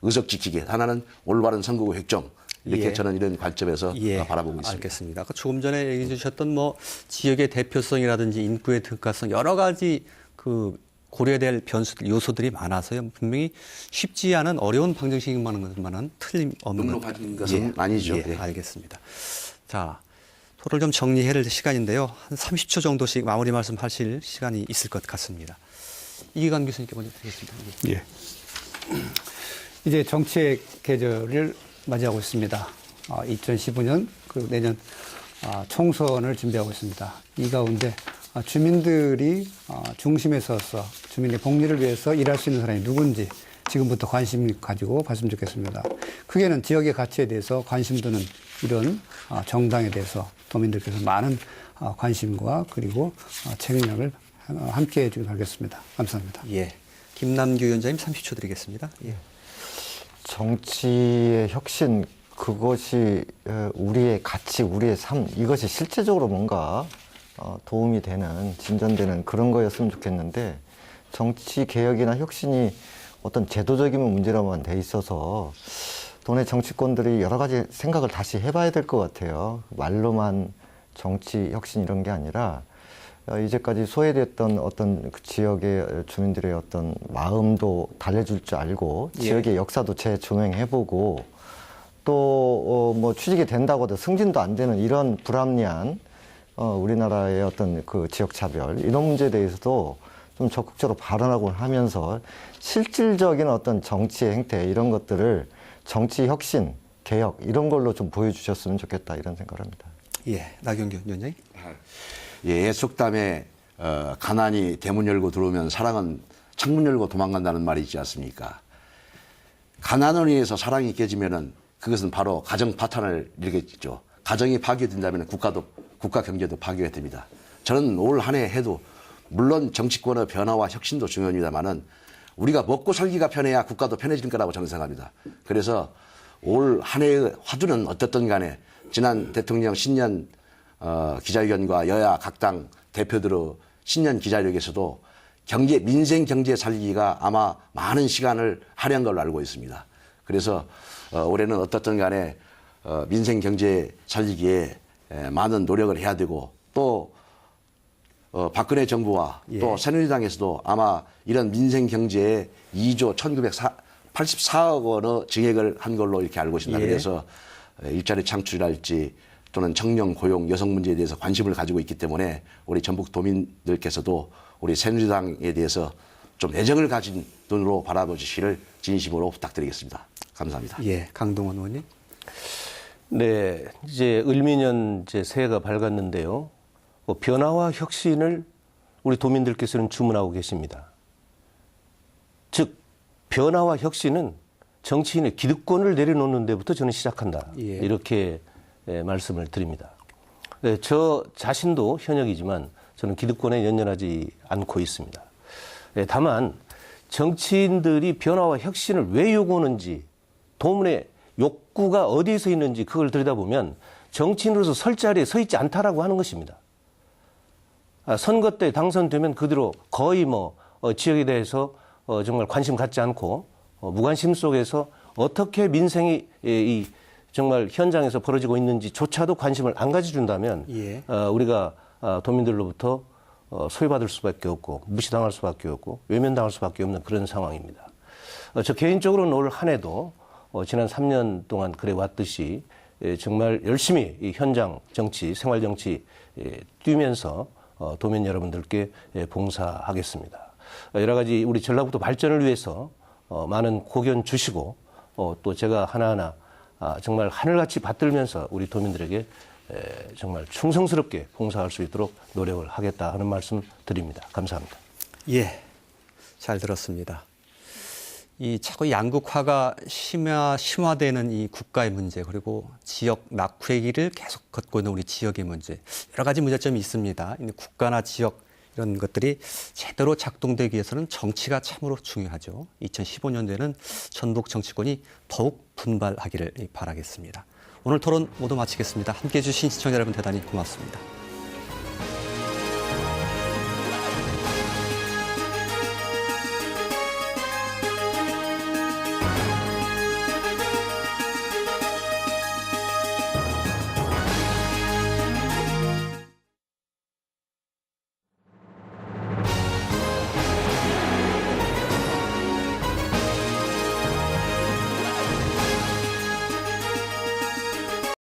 의석 지키기, 하나는 올바른 선거구 획정. 이렇게 저는 이런 관점에서 바라보고 있습니다. 알겠습니다. 조금 전에 얘기해 주셨던 뭐 지역의 대표성이라든지 인구의 등가성 여러 가지 그 고려해야 될 변수들, 요소들이 많아서요. 분명히 쉽지 않은 어려운 방정식인 것만은 틀림없는 것은 아니죠. 알겠습니다. 자, 토론을 좀 정리해야 될 시간인데요. 한 30초 정도씩 마무리 말씀하실 시간이 있을 것 같습니다. 이기관 교수님께 먼저 드리겠습니다. 이제 정치의 계절을 맞이하고 있습니다. 2015년 그리고 내년 총선을 준비하고 있습니다. 이 가운데 주민들이 중심에 서서 주민의 복리를 위해서 일할 수 있는 사람이 누군지 지금부터 관심 가지고 봤으면 좋겠습니다. 크게는 지역의 가치에 대해서 관심 두는 이런 정당에 대해서 도민들께서 많은 관심과 그리고 책임을 함께 해주길 바라겠습니다. 감사합니다. 예. 김남규 위원장님 30초 드리겠습니다. 예. 정치의 혁신, 그것이 우리의 가치, 우리의 삶, 이것이 실제적으로 뭔가 도움이 되는, 진전되는 그런 거였으면 좋겠는데, 정치 개혁이나 혁신이 어떤 제도적인 문제로만 돼 있어서 도내 정치권들이 여러 가지 생각을 다시 해봐야 될 것 같아요. 말로만 정치 혁신 이런 게 아니라 이제까지 소외됐던 어떤 그 지역의 주민들의 어떤 마음도 달래줄 줄 알고 지역의 역사도 재조명해보고 또 뭐 취직이 된다고 해도 승진도 안 되는 이런 불합리한 우리나라의 어떤 그 지역 차별 이런 문제에 대해서도 좀 적극적으로 발언하고 하면서 실질적인 어떤 정치의 행태 이런 것들을 정치 혁신, 개혁 이런 걸로 좀 보여주셨으면 좋겠다 이런 생각을 합니다. 예. 나경규 위원장님. 예, 속담에 가난이 대문 열고 들어오면 사랑은 창문 열고 도망간다는 말이 있지 않습니까? 가난을 위해서 사랑이 깨지면은 그것은 바로 가정 파탄을 일으키죠. 가정이 파괴된다면 국가 경제도 파괴가 됩니다. 저는 올 한 해 해도 물론 정치권의 변화와 혁신도 중요합니다만은 우리가 먹고 살기가 편해야 국가도 편해질 거라고 저는 생각합니다. 그래서 올 한 해의 화두는 어떻든 간에 지난 대통령 신년 기자회견과 여야 각 당 대표들의 신년 기자회견에서도 민생 경제 살리기가 아마 많은 시간을 할애한 걸로 알고 있습니다. 그래서 올해는 어떻든 간에 민생 경제 살리기에 많은 노력을 해야 되고 또 박근혜 정부와 또 새누리당에서도 아마 이런 민생 경제에 2조 1984억 원의 증액을 한 걸로 이렇게 알고 있습니다. 그래서 일자리 창출이랄지 또는 청년 고용 여성 문제에 대해서 관심을 가지고 있기 때문에 우리 전북 도민들께서도 우리 새누리당에 대해서 좀 애정을 가진 눈으로 바라봐 주시기를 진심으로 부탁드리겠습니다. 감사합니다. 예. 강동원 의원님. 네, 이제 을미년 이제 새해가 밝았는데요. 변화와 혁신을 우리 도민들께서는 주문하고 계십니다. 즉 변화와 혁신은 정치인의 기득권을 내려놓는 데부터 저는 시작한다. 예. 이렇게 말씀을 드립니다. 네, 저 자신도 현역이지만 저는 기득권에 연연하지 않고 있습니다. 네, 다만 정치인들이 변화와 혁신을 왜 요구하는지 도문의 욕구가 어디에서 있는지 그걸 들여다보면 정치인으로서 설 자리에 서 있지 않다라고 하는 것입니다. 선거 때 당선되면 그대로 거의 지역에 대해서 정말 관심 갖지 않고 무관심 속에서 어떻게 민생이 정말 현장에서 벌어지고 있는지조차도 관심을 안 가져준다면 우리가 도민들로부터 소외받을 수밖에 없고 무시당할 수밖에 없고 외면당할 수밖에 없는 그런 상황입니다. 저 개인적으로는 올 한 해도 지난 3년 동안 그래 왔듯이 정말 열심히 이 현장 정치, 생활 정치 뛰면서 도민 여러분들께 봉사하겠습니다. 여러 가지 우리 전라북도 발전을 위해서 많은 고견 주시고 또 제가 하나하나 정말 하늘같이 받들면서 우리 도민들에게 정말 충성스럽게 봉사할 수 있도록 노력을 하겠다 하는 말씀 드립니다. 감사합니다. 예. 잘 들었습니다. 이 자꾸 양극화가 심화되는 이 국가의 문제 그리고 지역 낙후의 길을 계속 걷고 있는 우리 지역의 문제 여러 가지 문제점이 있습니다. 국가나 지역 이런 것들이 제대로 작동되기 위해서는 정치가 참으로 중요하죠. 2015년도에는 전북 정치권이 더욱 분발하기를 바라겠습니다. 오늘 토론 모두 마치겠습니다. 함께해 주신 시청자 여러분 대단히 고맙습니다.